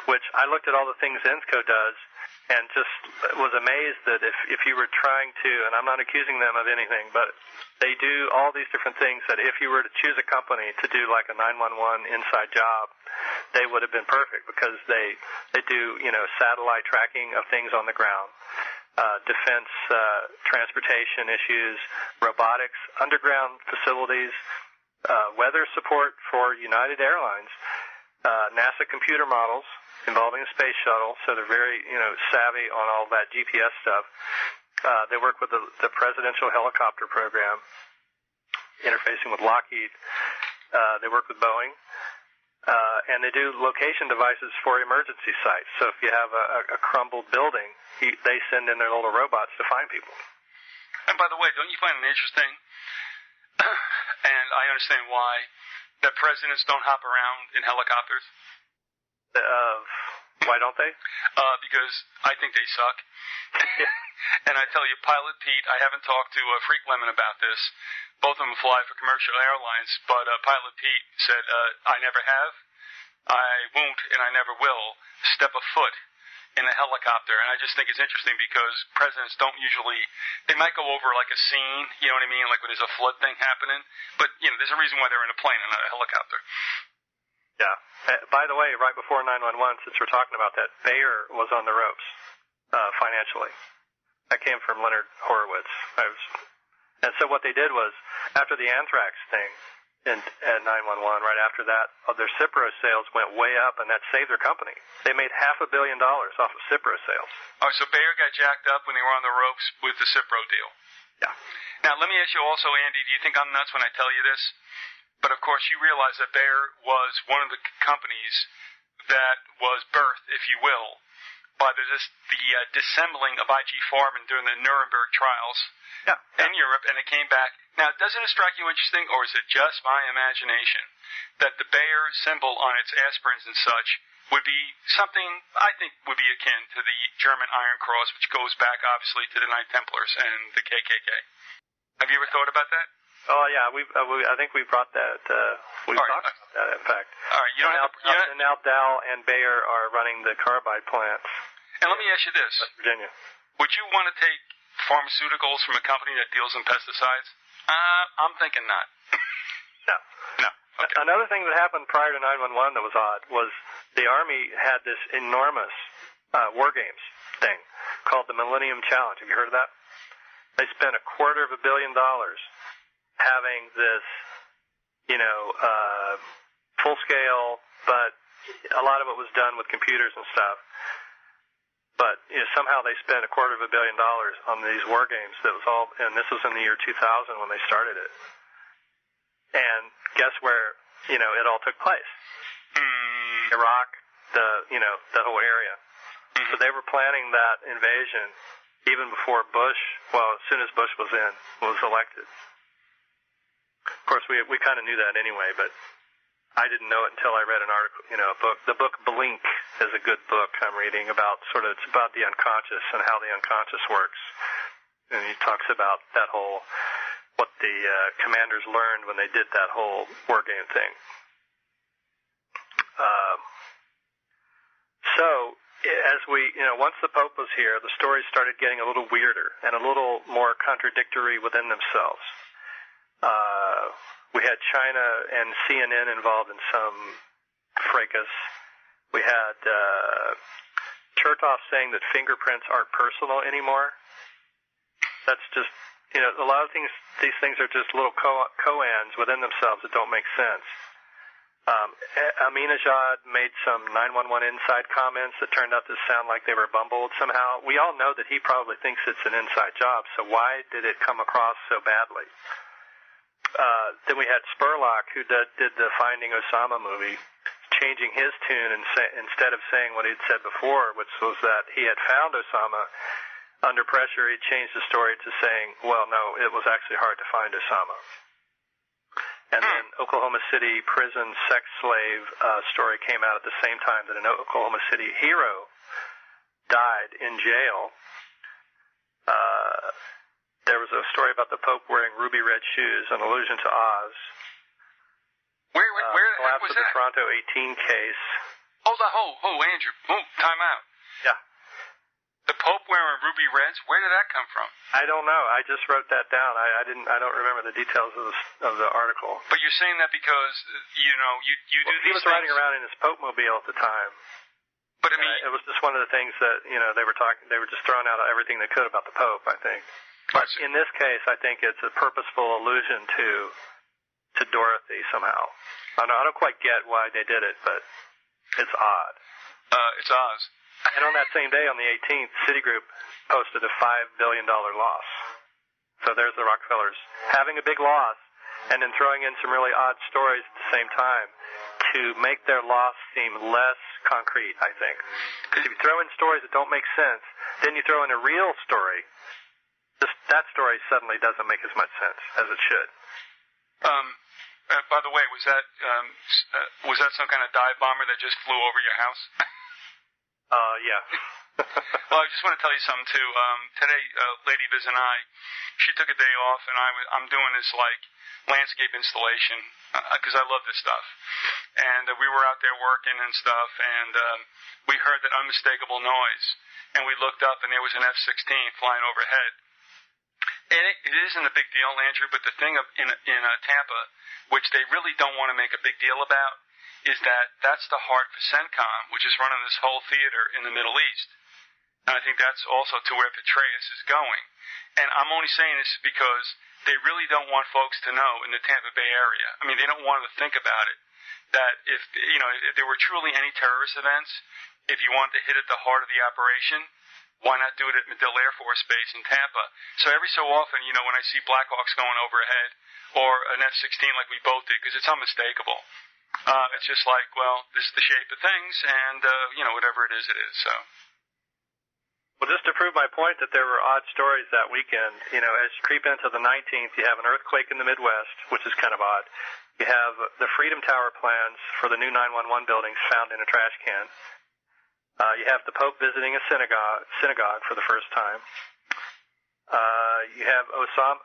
S3: which I looked at all the things Ensco does and just was amazed that if you were trying to, and I'm not accusing them of anything, but they do all these different things that if you were to choose a company to do like a 911 inside job, they would have been perfect because they do, satellite tracking of things on the ground, defense, transportation issues, robotics, underground facilities, weather support for United Airlines, NASA computer models involving a space shuttle, so they're very, savvy on all that GPS stuff. They work with the presidential helicopter program, interfacing with Lockheed. They work with Boeing. And they do location devices for emergency sites. So if you have a crumbled building, they send in their little robots to find people.
S2: And by the way, don't you find it interesting, and I understand why, that presidents don't hop around in helicopters?
S3: Why don't they?
S2: Because I think they suck. And I tell you, Pilot Pete, I haven't talked to Freak Lemon about this. Both of them fly for commercial airlines, but Pilot Pete said, I never have, I won't, and I never will step a foot in a helicopter. And I just think it's interesting because presidents don't usually, they might go over like a scene, you know what I mean, like when there's a flood thing happening, but, there's a reason why they're in a plane and not a helicopter.
S3: Yeah. By the way, right before 911, since we're talking about that, Bayer was on the ropes financially. That came from Leonard Horowitz. And so what they did was, after the anthrax thing at 911, right after that, their Cipro sales went way up, and that saved their company. They made $500 million off of Cipro sales.
S2: Oh, so Bayer got jacked up when they were on the ropes with the Cipro deal.
S3: Yeah.
S2: Now, let me ask you also, Andy, do you think I'm nuts when I tell you this? But, of course, you realize that Bayer was one of the companies that was birthed, if you will, by the dissembling of IG Farben during the Nuremberg trials in Europe, and it came back. Now, doesn't it strike you interesting, or is it just my imagination, that the Bayer symbol on its aspirins and such would be something I think would be akin to the German Iron Cross, which goes back, obviously, to the Knight Templars and the KKK? Have you ever thought about that?
S3: Oh, yeah, I think we brought that, we talked about that, in fact.
S2: All right,
S3: and now Dow and Bayer are running the carbide plants.
S2: And let me ask you this.
S3: West Virginia.
S2: Would you want to take pharmaceuticals from a company that deals in pesticides? I'm thinking not. No. Okay.
S3: Another thing that happened prior to 911 that was odd was the Army had this enormous war games thing called the Millennium Challenge. Have you heard of that? They spent $250 million having this, full scale, but a lot of it was done with computers and stuff. But somehow they spent $250 million on these war games. That was all, and this was in the year 2000 when they started it. And guess where it all took place? Iraq, the whole area. So they were planning that invasion even before Bush. Well, as soon as Bush was elected. Of course, we kind of knew that anyway, but I didn't know it until I read an article, a book. The book Blink is a good book I'm reading about. It's about the unconscious and how the unconscious works. And he talks about that whole, what the commanders learned when they did that whole war game thing. So, as once the Pope was here, the stories started getting a little weirder and a little more contradictory within themselves. We had China and CNN involved in some fracas. We had Chertoff saying that fingerprints aren't personal anymore. That's just, a lot of these things are just little koans within themselves that don't make sense. Aminejad made some 911 inside comments that turned out to sound like they were bumbled somehow. We all know that he probably thinks it's an inside job, so why did it come across so badly? Then we had Spurlock, who did the Finding Osama movie, changing his tune and instead of saying what he'd said before, which was that he had found Osama under pressure, he changed the story to saying, well, no, it was actually hard to find Osama. And then Oklahoma City prison sex slave story came out at the same time that an Oklahoma City hero died in jail. There was a story about the Pope wearing ruby red shoes, an allusion to Oz.
S2: Where
S3: collapse
S2: was
S3: of the
S2: that?
S3: Toronto 18 case.
S2: Andrew. Time out.
S3: Yeah.
S2: The Pope wearing ruby reds? Where did that come from?
S3: I don't know. I just wrote that down. I don't remember the details of the article.
S2: But you're saying that because you do these things.
S3: He was riding around in his Pope mobile at the time.
S2: But I mean,
S3: it was just one of the things that they were just throwing out everything they could about the Pope, I think. But in this case, I think it's a purposeful allusion to Dorothy somehow. I don't quite get why they did it, but it's odd.
S2: It's Oz.
S3: And on that same day, on the 18th, Citigroup posted a $5 billion loss. So there's the Rockefellers having a big loss and then throwing in some really odd stories at the same time to make their loss seem less concrete, I think. Because if you throw in stories that don't make sense, then you throw in a real story, that story suddenly doesn't make as much sense as it should.
S2: By the way, was that some kind of dive bomber that just flew over your house?
S3: Yeah.
S2: Well, I just want to tell you something too. Today, Lady Viz and she took a day off, and I'm doing this landscape installation because I love this stuff. And we were out there working and stuff, and we heard that unmistakable noise, and we looked up, and there was an F-16 flying overhead. And it isn't a big deal, Andrew, but the thing in Tampa, which they really don't want to make a big deal about, is that's the heart for CENTCOM, which is running this whole theater in the Middle East. And I think that's also to where Petraeus is going. And I'm only saying this because they really don't want folks to know in the Tampa Bay area. I mean, they don't want to think about it, that if there were truly any terrorist events, if you wanted to hit at the heart of the operation, why not do it at Medill Air Force Base in Tampa? So every so often, when I see Blackhawks going overhead or an F-16 like we both did, because it's unmistakable. It's just like, well, this is the shape of things, and, whatever it is, it is, so.
S3: Well, just to prove my point that there were odd stories that weekend, as you creep into the 19th, you have an earthquake in the Midwest, which is kind of odd. You have the Freedom Tower plans for the new 911 buildings found in a trash can. You have the Pope visiting a synagogue for the first time. You have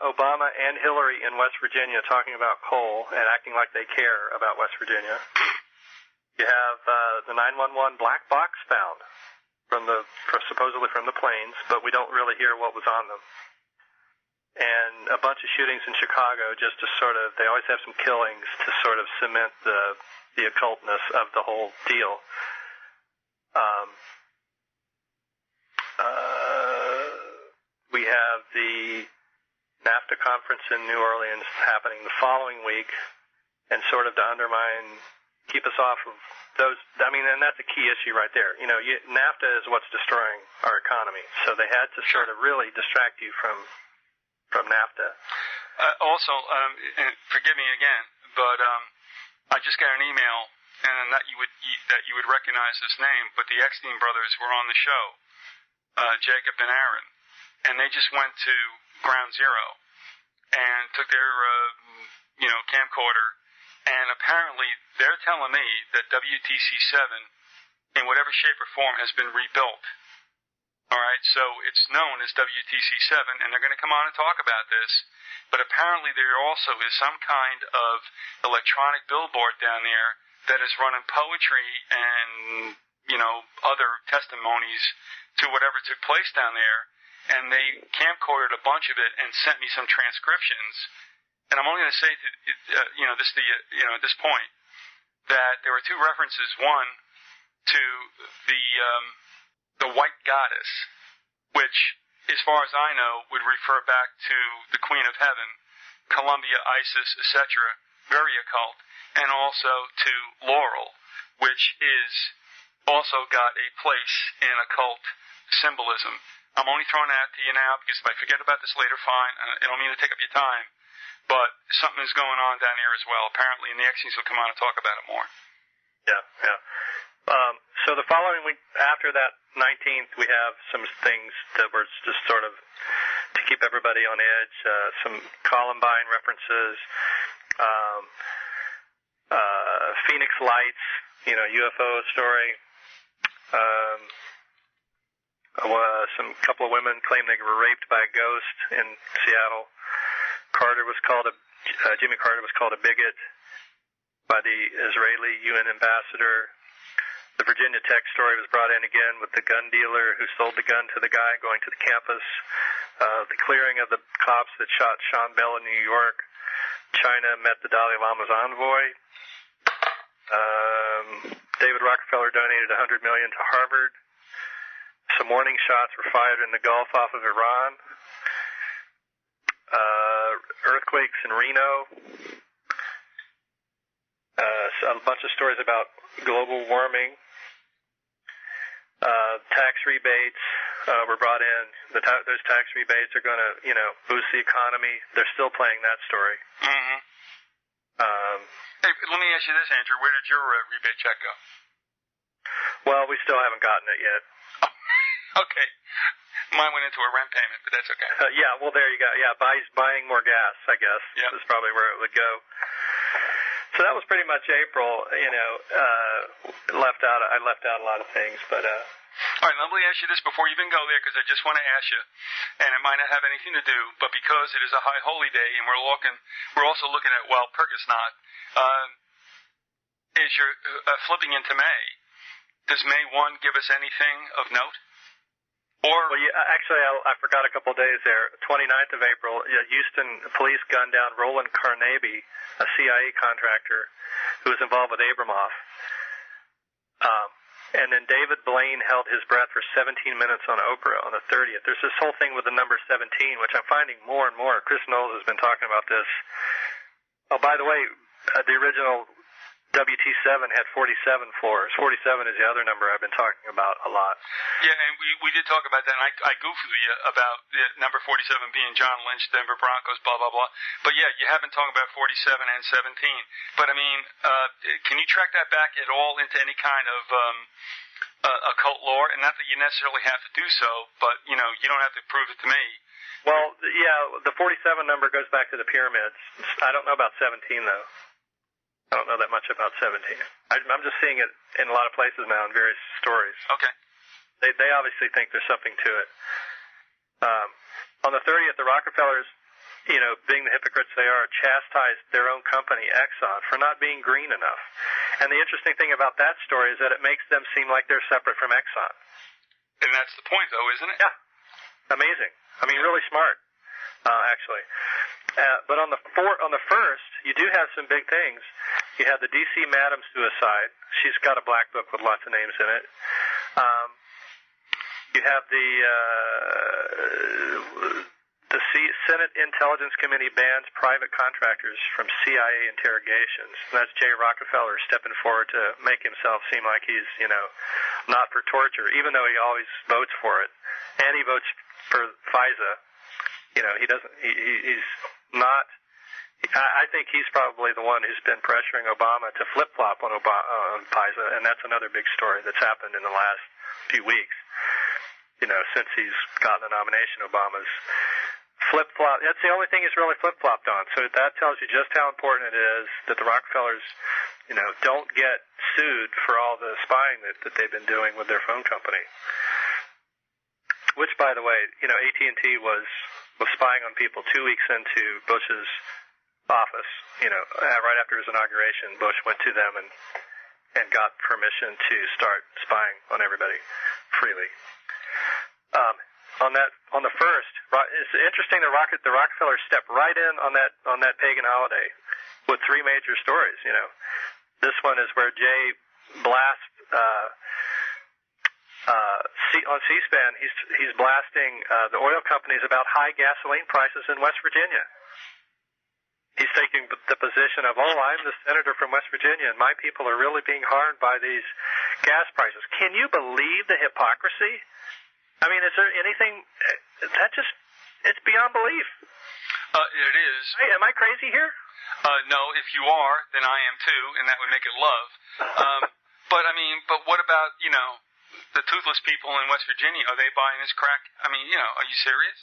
S3: Obama and Hillary in West Virginia talking about coal and acting like they care about West Virginia. You have the 911 black box found supposedly from the planes, but we don't really hear what was on them. And a bunch of shootings in Chicago just to they always have some killings to sort of cement the occultness of the whole deal. We have the NAFTA conference in New Orleans happening the following week, and sort of to keep us off of those. I mean, and that's a key issue right there. NAFTA is what's destroying our economy, so they had to sort of really distract you from NAFTA.
S2: Also, and forgive me again, but I just got an email, and that you would recognize this name, but the Eckstein brothers were on the show, Jacob and Aaron, and they just went to Ground Zero and took their camcorder, and apparently they're telling me that WTC-7 in whatever shape or form has been rebuilt. All right, so it's known as WTC-7, and they're going to come on and talk about this. But apparently there also is some kind of electronic billboard down there that is running poetry and, other testimonies to whatever took place down there. And they camcorded a bunch of it and sent me some transcriptions. and I'm only going to say at this point, that there were two references. One to the white goddess, which, as far as I know, would refer back to the Queen of Heaven, Columbia, Isis, etc., very occult, and also to Laurel, which is also got a place in occult symbolism. I'm only throwing that to you now because if I forget about this later, fine. I don't mean to take up your time, but something is going on down here as well, apparently, and the X-News will come on and talk about it more.
S3: Yeah. So the following week, after that 19th, we have some things that were just sort of to keep everybody on edge, some Columbine references, Phoenix Lights, UFO story. Some couple of women claim they were raped by a ghost in Seattle. Jimmy Carter was called a bigot by the Israeli UN ambassador. The Virginia Tech story was brought in again with the gun dealer who sold the gun to the guy going to the campus. The clearing of the cops that shot Sean Bell in New York. China met the Dalai Lama's envoy. David Rockefeller donated $100 million to Harvard. Some warning shots were fired in the Gulf off of Iran. Earthquakes in Reno. A bunch of stories about global warming. Tax rebates were brought in. Those tax rebates are going to, boost the economy. They're still playing that story.
S2: Mm-hmm. Hey, let me ask you this, Andrew. Where did your rebate check go?
S3: Well, we still haven't gotten it yet.
S2: Okay. Mine went into a rent payment, but that's okay.
S3: Yeah, well, there you go. Yeah, buying more gas, I guess, is probably where it would go. So that was pretty much April. I left out a lot of things, but.
S2: All right, let me ask you this before you even go there, because I just want to ask you, and it might not have anything to do, but because it is a high holy day, and we're also looking at Purgasnot, is you're flipping into May. Does May 1 give us anything of note?
S3: Well, actually, I forgot a couple of days there. 29th of April, Houston police gunned down Roland Carnaby, a CIA contractor who was involved with Abramoff. And then David Blaine held his breath for 17 minutes on Oprah on the 30th. There's this whole thing with the number 17, which I'm finding more and more. Chris Knowles has been talking about this. Oh, by the way, the original WT7 had 47 floors. 47 is the other number I've been talking about a lot.
S2: Yeah, and we did talk about that, and I goofed with you about the number 47 being John Lynch, Denver Broncos, blah, blah, blah. But yeah, you have been talking about 47 and 17. But I mean, can you track that back at all into any kind of occult lore? And not that you necessarily have to do so, but, you don't have to prove it to me.
S3: Well, yeah, the 47 number goes back to the pyramids. I don't know about 17, though. I don't know that much about 17. I'm just seeing it in a lot of places now in various stories.
S2: Okay.
S3: They obviously think there's something to it. On the 30th, the Rockefellers, being the hypocrites they are, chastised their own company, Exxon, for not being green enough. And the interesting thing about that story is that it makes them seem like they're separate from Exxon.
S2: And that's the point, though, isn't it?
S3: Yeah. Amazing. I mean, really smart, actually. But on the 1st, you do have some big things. You have the D.C. Madam suicide. She's got a black book with lots of names in it. You have the Senate Intelligence Committee bans private contractors from CIA interrogations. And that's Jay Rockefeller stepping forward to make himself seem like he's, not for torture, even though he always votes for it. And he votes for FISA. He doesn't. He's not. I think he's probably the one who's been pressuring Obama to flip-flop on FISA, and that's another big story that's happened in the last few weeks. Since he's gotten the nomination, Obama's flip-flop. That's the only thing he's really flip-flopped on. So that tells you just how important it is that the Rockefellers, don't get sued for all the spying that they've been doing with their phone company. Which, by the way, AT&T was spying on people 2 weeks into Bush's office. Right after his inauguration, Bush went to them and got permission to start spying on everybody freely. on the first. It's interesting. The Rockefellers stepped right in on that pagan holiday with three major stories. You know, this one is where Jay blasts on C-SPAN. He's blasting the oil companies about high gasoline prices in West Virginia. He's taking the position of, I'm the senator from West Virginia, and my people are really being harmed by these gas prices. Can you believe the hypocrisy? I mean, is there anything it's beyond belief.
S2: It is.
S3: Hey, am I crazy here?
S2: No, if you are, then I am too, and that would make it love. But what about, the toothless people in West Virginia? Are they buying this crack? I mean, are you serious?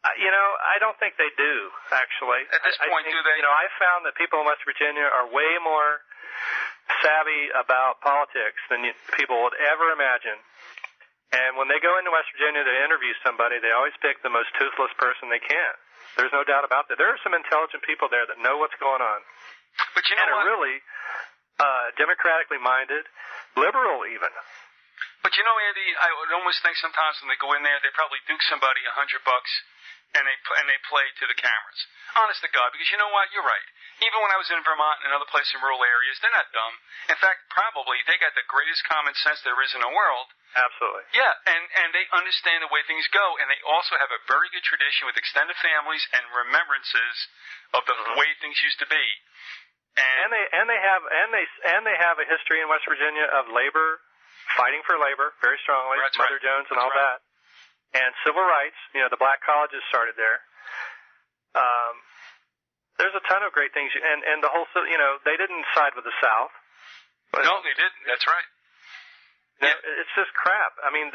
S3: I don't think they do, actually.
S2: At this point, do they?
S3: I found that people in West Virginia are way more savvy about politics than people would ever imagine. And when they go into West Virginia to interview somebody, they always pick the most toothless person they can. There's no doubt about that. There are some intelligent people there that know what's going on.
S2: But you know
S3: and
S2: what?
S3: are really democratically minded, liberal even.
S2: But Andy, I would almost think sometimes when they go in there, they probably duke somebody $100 and they play to the cameras. Honest to God, because you know what? You're right. Even when I was in Vermont and other places in rural areas, they're not dumb. In fact, probably they got the greatest common sense there is in the world.
S3: Absolutely.
S2: Yeah, and they understand the way things go, and they also have a very good tradition with extended families and remembrances of the way things used to be.
S3: And they have a history in West Virginia of labor, fighting for labor very strongly,
S2: That's
S3: Mother
S2: right.
S3: Jones and
S2: That's
S3: all
S2: right.
S3: that. And civil rights, the black colleges started there. There's a ton of great things, and the whole, they didn't side with the South.
S2: No, they didn't. That's right.
S3: Yeah. It's just crap. I mean,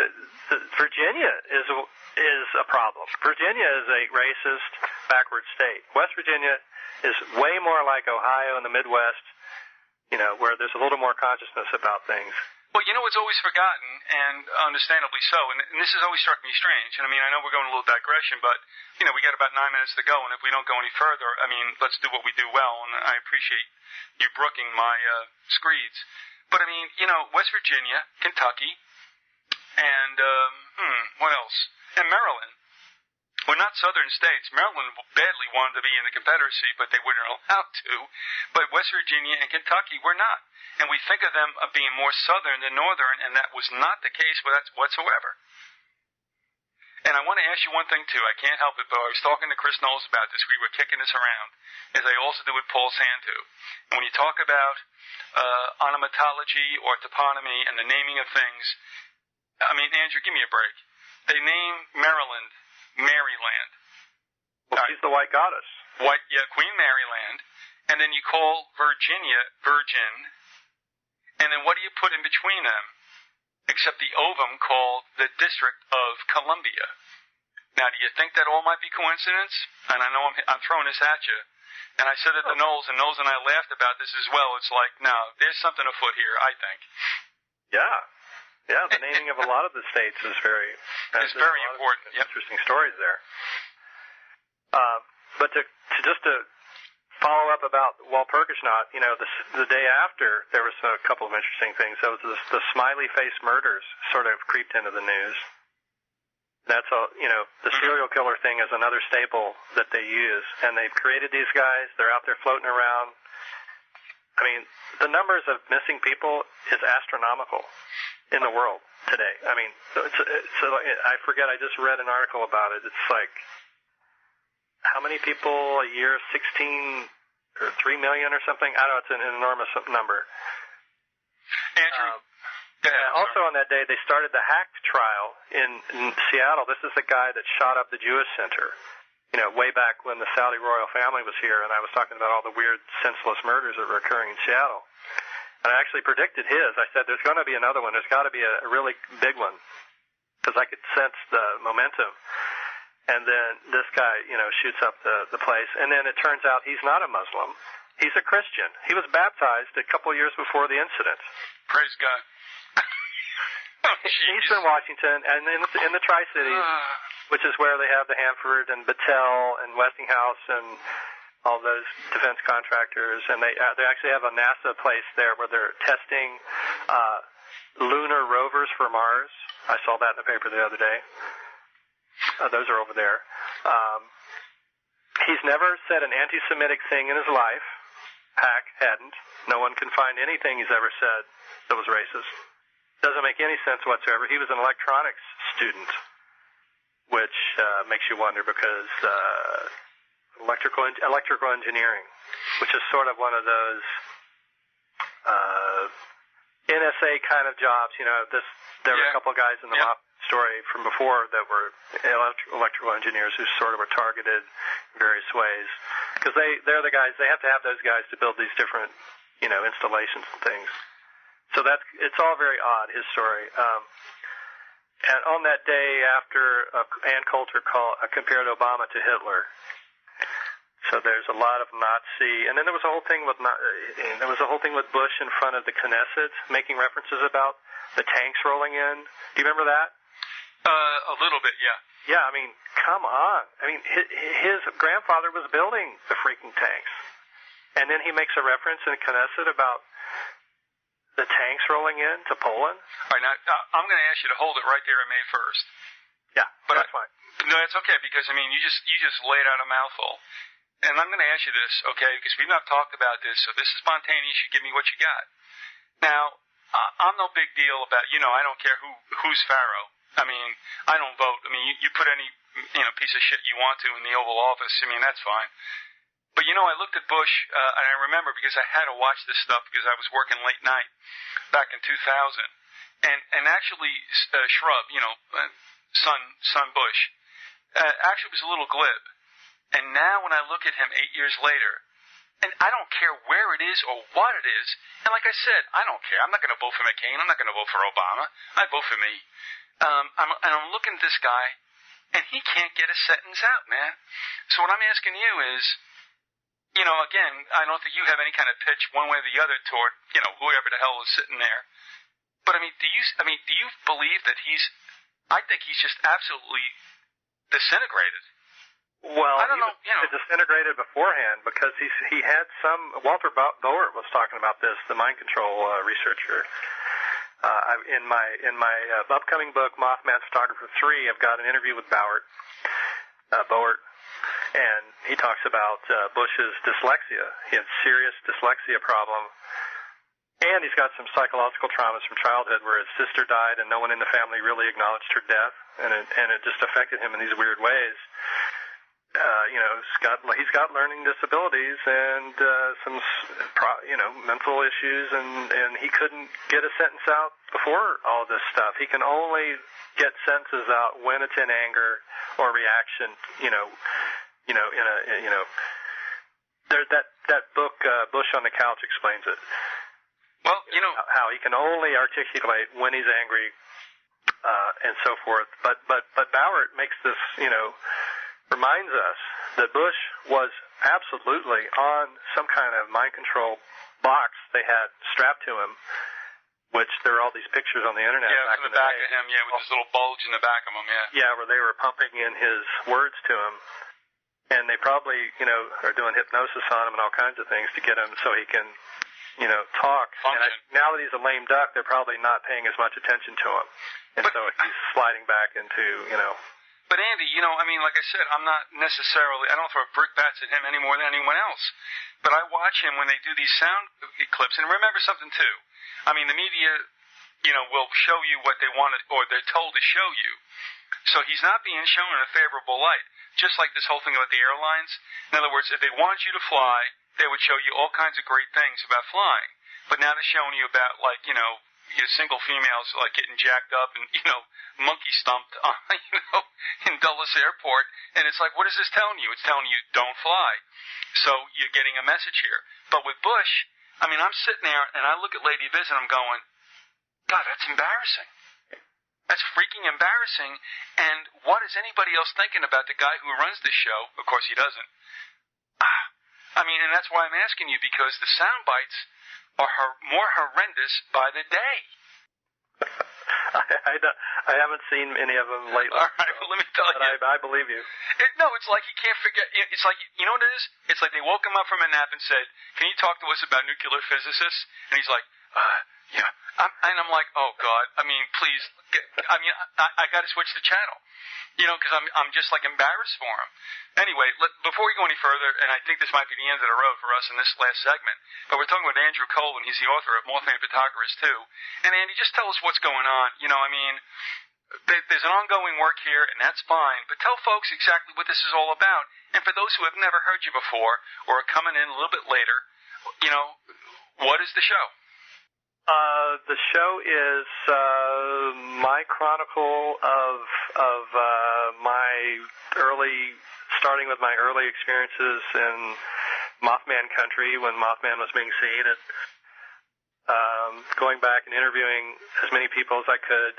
S3: Virginia is a problem. Virginia is a racist, backward state. West Virginia is way more like Ohio and the Midwest, where there's a little more consciousness about things.
S2: Well, it's always forgotten, and understandably so, and this has always struck me strange. And I mean, I know we're going a little digression, but, we got about 9 minutes to go, and if we don't go any further, I mean, let's do what we do well, and I appreciate you brooking my screeds. But, I mean, West Virginia, Kentucky, and, what else? And Maryland were not southern states. Maryland badly wanted to be in the Confederacy, but they weren't allowed to. But West Virginia and Kentucky were not. And we think of them as being more southern than northern, and that was not the case whatsoever. And I want to ask you one thing, too. I can't help it, but I was talking to Chris Knowles about this. We were kicking this around, as I also do with Paul Sandu. And when you talk about onomatology or toponymy and the naming of things, I mean, Andrew, give me a break. They name Maryland Maryland.
S3: Well, she's the white goddess.
S2: Queen Maryland. And then you call Virginia Virgin. And then what do you put in between them? Except the ovum called the District of Columbia. Now, do you think that all might be coincidence? And I know I'm throwing this at you. And I said it to Knowles, and Knowles and I laughed about this as well. It's like, no, there's something afoot here, I think.
S3: Yeah. Yeah, the naming of a lot of the states is very
S2: important. Yep.
S3: Interesting stories there. But to follow up about Walpurgisnacht, the day after, there was a couple of interesting things. So the smiley face murders sort of creeped into the news. That's all. The serial killer thing is another staple that they use, and they've created these guys. They're out there floating around. I mean, the numbers of missing people is astronomical in the world today. I mean, I forget. I just read an article about it. It's like, how many people a year? 16 or 3 million or something? I don't know. It's an enormous number.
S2: Andrew,
S3: also on that day, they started the hacked trial in Seattle. This is the guy that shot up the Jewish Center, way back when the Saudi royal family was here, and I was talking about all the weird, senseless murders that were occurring in Seattle. And I actually predicted his. I said, there's going to be another one. There's got to be a really big one, because I could sense the momentum. And then this guy, shoots up the place. And then it turns out he's not a Muslim. He's a Christian. He was baptized a couple of years before the incident.
S2: Praise God.
S3: In Eastern Washington, and in the Tri-Cities, which is where they have the Hanford and Battelle and Westinghouse and all those defense contractors, and they actually have a NASA place there where they're testing lunar rovers for Mars. I saw that in the paper the other day. Those are over there. He's never said an anti-Semitic thing in his life. Hack hadn't. No one can find anything he's ever said that was racist. Doesn't make any sense whatsoever. He was an electronics student, which makes you wonder because electrical engineering, which is sort of one of those NSA kind of jobs. There were a couple of guys in the Mothman story from before that were electrical engineers who sort of were targeted in various ways because they're the guys. They have to have those guys to build these different installations and things. So it's all very odd, his story. And on that day after Ann Coulter compared Obama to Hitler. So there's a lot of Nazi, and then there was a whole thing with Bush in front of the Knesset, making references about the tanks rolling in. Do you remember that?
S2: A little bit, yeah.
S3: Yeah, I mean, come on. I mean, his grandfather was building the freaking tanks, and then he makes a reference in Knesset about the tanks rolling in to Poland.
S2: All right, now I'm going to ask you to hold it right there on May 1st.
S3: Yeah, but that's fine.
S2: No, that's okay because I mean, you just laid out a mouthful. And I'm going to ask you this, okay, because we've not talked about this, so this is spontaneous. You give me what you got. Now, I'm no big deal about, I don't care who's Pharaoh. I mean, I don't vote. I mean, you put any, piece of shit you want to in the Oval Office. I mean, that's fine. But, I looked at Bush, and I remember because I had to watch this stuff because I was working late night back in 2000. And actually, Shrub, son Bush, actually was a little glib. And now when I look at him 8 years later, and I don't care where it is or what it is, and like I said, I don't care. I'm not going to vote for McCain. I'm not going to vote for Obama. I vote for me. I'm looking at this guy, and he can't get a sentence out, man. So what I'm asking you is, again, I don't think you have any kind of pitch one way or the other toward, whoever the hell is sitting there. But do you believe that I think he's just absolutely disintegrated.
S3: Well,
S2: I don't know,
S3: disintegrated beforehand because he had some. Walter Boert was talking about this, the mind control researcher. In my upcoming book, Mothman Photographer 3, I've got an interview with Boert, and he talks about Bush's dyslexia. He had serious dyslexia problem, and he's got some psychological traumas from childhood where his sister died, and no one in the family really acknowledged her death, and it just affected him in these weird ways. He's got learning disabilities and some mental issues, and he couldn't get a sentence out before all this stuff. He can only get sentences out when it's in anger or reaction. That book Bush on the Couch explains it.
S2: Well,
S3: how he can only articulate when he's angry and so forth. But Boert makes this reminds us that Bush was absolutely on some kind of mind control box they had strapped to him, which there are all these pictures on the internet.
S2: Yeah,
S3: back
S2: from
S3: in
S2: the back
S3: day.
S2: of him, with this little bulge in the back of him,
S3: Yeah, where they were pumping in his words to him. And they probably, are doing hypnosis on him and all kinds of things to get him so he can, talk.
S2: Function.
S3: And now that he's a lame duck, they're probably not paying as much attention to him. And so he's sliding back into,
S2: But Andy, like I said, I'm not necessarily, I don't throw brickbats at him any more than anyone else. But I watch him when they do these sound clips, and remember something too. The media, will show you what they want or they're told to show you. So he's not being shown in a favorable light. Just like this whole thing about the airlines. In other words, if they wanted you to fly, they would show you all kinds of great things about flying. But now they're showing you about, single females, getting jacked up and, monkey stumped, in Dulles Airport. And it's like, what is this telling you? It's telling you don't fly. So you're getting a message here. But with Bush, I'm sitting there and I look at Lady Biz and I'm going, God, that's embarrassing. That's freaking embarrassing. And what is anybody else thinking about the guy who runs this show? Of course he doesn't. And that's why I'm asking you, because the sound bites are more horrendous by the day.
S3: I haven't seen any of them lately.
S2: All right, well, let me tell you.
S3: I believe you.
S2: It's like he can't forget. It's like, you know what it is? It's like they woke him up from a nap and said, can you talk to us about nuclear physicists? And he's like, yeah. I'm like, oh God, I mean, please, I got to switch the channel, because I'm just like embarrassed for him. Anyway, before we go any further, and I think this might be the end of the road for us in this last segment, but we're talking with Andrew Colvin. He's the author of Mothman Prophecies too. And Andy, just tell us what's going on. There's an ongoing work here, and that's fine, but tell folks exactly what this is all about. And for those who have never heard you before or are coming in a little bit later, what is the show?
S3: The show is my chronicle of starting with my early experiences in Mothman country when Mothman was being seen, and going back and interviewing as many people as I could,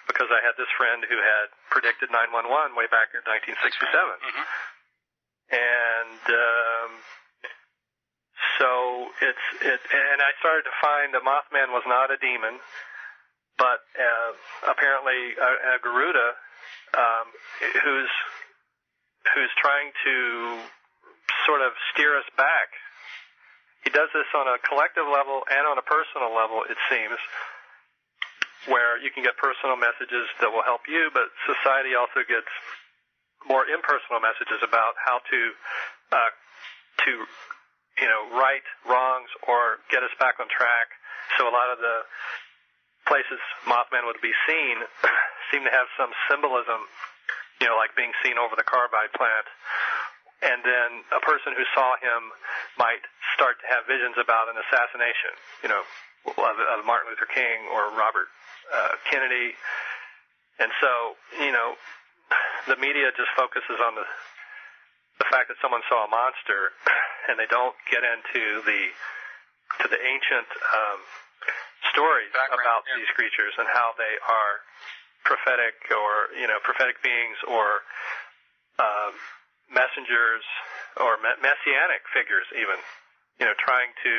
S3: because I had this friend who had predicted 911 way back in 1967.
S2: Mm-hmm.
S3: And and I started to find that Mothman was not a demon, but apparently a Garuda who's trying to sort of steer us back. He does this on a collective level and on a personal level, it seems, where you can get personal messages that will help you, but society also gets more impersonal messages about how to right wrongs or get us back on track. So a lot of the places Mothman would be seen seem to have some symbolism, like being seen over the carbide plant. And then a person who saw him might start to have visions about an assassination, of Martin Luther King or Robert Kennedy. And so, the media just focuses on the fact that someone saw a monster, and they don't get into the ancient stories about these creatures and how they are prophetic or prophetic beings or messengers or messianic figures, even trying to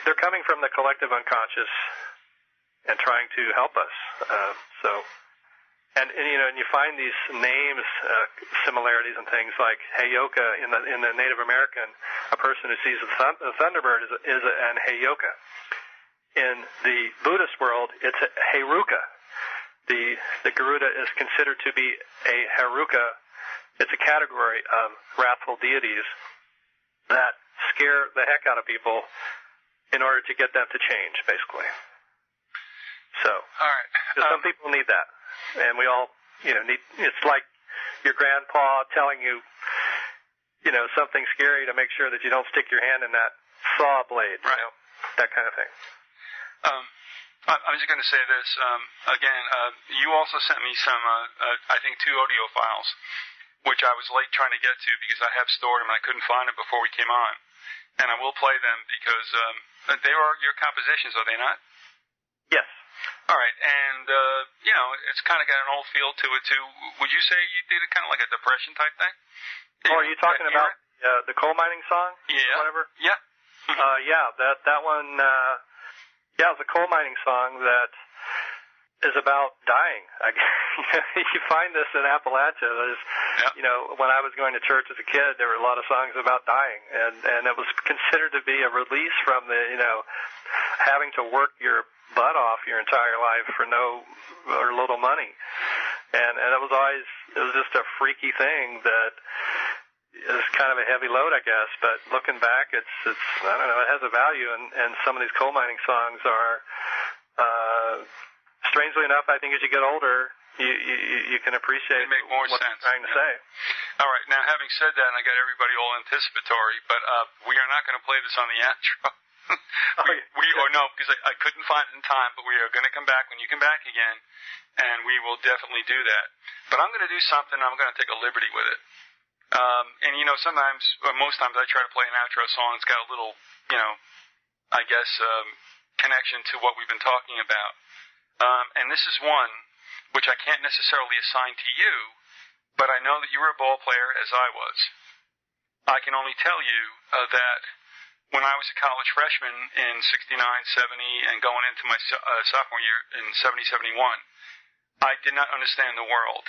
S3: they're coming from the collective unconscious and trying to help us. And you find these names, similarities and things like Heyoka in the Native American. A person who sees a thunderbird is an Heyoka. In the Buddhist world, it's a Heruka. The Garuda is considered to be a Heruka. It's a category of wrathful deities that scare the heck out of people in order to get them to change, basically. So,
S2: all right.
S3: Some people need that. And we all, need, it's like your grandpa telling you, something scary to make sure that you don't stick your hand in that saw blade,
S2: right.
S3: That kind of thing.
S2: I'm just going to say this, again, you also sent me some, I think 2 audio files, which I was late trying to get to because I have stored them and I couldn't find them before we came on. And I will play them because they are your compositions, are they not?
S3: Yes.
S2: All right, and, it's kind of got an old feel to it, too. Would you say you did it kind of like a depression type thing?
S3: Oh, are you talking about the coal mining song?
S2: Yeah.
S3: Or whatever?
S2: Yeah.
S3: That one, it was a coal mining song that is about dying. You find this in Appalachia. There's, when I was going to church as a kid, there were a lot of songs about dying, and it was considered to be a release from the, having to work your butt off your entire life for no or little money, and it was just a freaky thing that is kind of a heavy load, I guess. But looking back, it's I don't know, it has a value, and some of these coal mining songs are. Strangely enough, I think as you get older, you can appreciate
S2: they make more
S3: what
S2: sense.
S3: I'm trying to say.
S2: All right. Now, having said that, and I got everybody all anticipatory, but we are not going to play this on the outro. Because I couldn't find it in time, but we are going to come back when you come back again, and we will definitely do that. But I'm going to do something. I'm going to take a liberty with it. And sometimes, or most times, I try to play an outro song. It's got a little, I guess, connection to what we've been talking about. And this is one which I can't necessarily assign to you, but I know that you were a ball player as I was. I can only tell you that when I was a college freshman in 69, 70, and going into my sophomore year in 70, 71, I did not understand the world.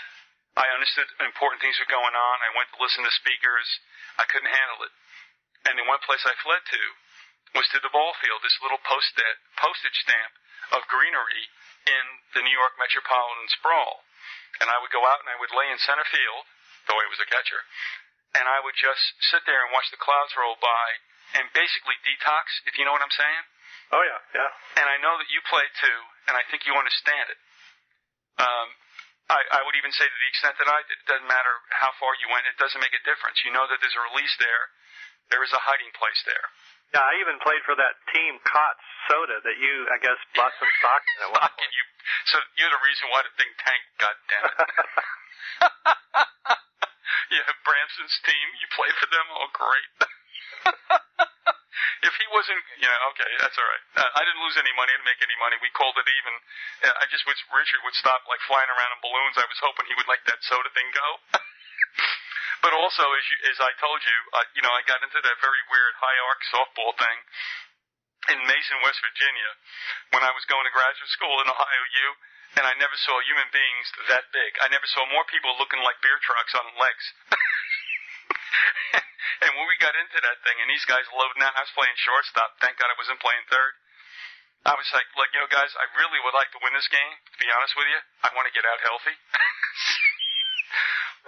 S2: I understood important things were going on. I went to listen to speakers. I couldn't handle it. And the one place I fled to was to the ball field, this little postage stamp of greenery in the New York metropolitan sprawl. And I would go out and I would lay in center field, though I was a catcher, and I would just sit there and watch the clouds roll by and basically detox, if you know what I'm saying.
S3: Oh, yeah, yeah.
S2: And I know that you play too, and I think you understand it. I would even say to the extent that I did, it doesn't matter how far you went, it doesn't make a difference. You know that there's a release there. There is a hiding place there.
S3: Yeah, I even played for that team Cots soda that you, I guess, bought some stock in at one point.
S2: So you're the reason why the thing tanked, goddammit. Yeah, Branson's team, you played for them? Oh, great. If he wasn't, okay, that's all right. I didn't lose any money. I didn't make any money. We called it even. I just wish Richard would stop, like, flying around in balloons. I was hoping he would let that soda thing go. But also, as I told you, I got into that very weird high arc softball thing in Mason, West Virginia, when I was going to graduate school in Ohio U, and I never saw human beings that big. I never saw more people looking like beer trucks on legs. And when we got into that thing, and these guys loading out, I was playing shortstop. Thank God I wasn't playing third. I was like, guys, I really would like to win this game, to be honest with you. I want to get out healthy.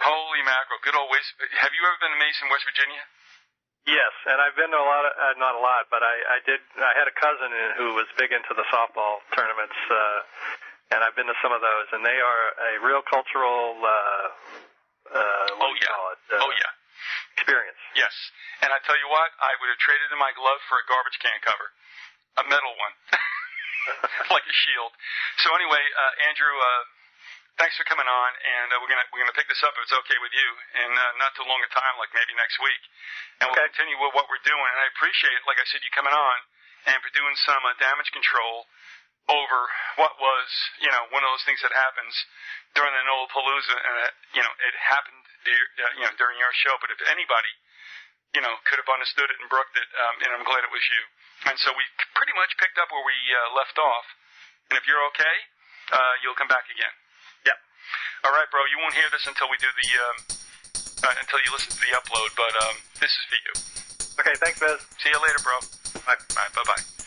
S2: Holy mackerel, good old West. Have you ever been to Mason, West Virginia?
S3: Yes, and I've been to a lot of, not a lot, but I had a cousin who was big into the softball tournaments, and I've been to some of those, and they are a real cultural, experience.
S2: Yes, and I tell you what, I would have traded in my glove for a garbage can cover, a metal one, like a shield. So anyway, Andrew, thanks for coming on, and we're gonna pick this up if it's okay with you, and not too long a time, like maybe next week, and we'll continue with what we're doing. And I appreciate it, like I said, you coming on and for doing some damage control over what was, one of those things that happens during the Knollapalooza, and it happened, during your show. But if anybody, could have understood it and brooked it, and I'm glad it was you. And so we pretty much picked up where we left off. And if you're okay, you'll come back again.
S3: Yep.
S2: All right, bro. You won't hear this until we do until you listen to the upload. But this is for you.
S3: Okay. Thanks, Biz.
S2: See you later, bro.
S3: Bye.
S2: All right. Bye-bye.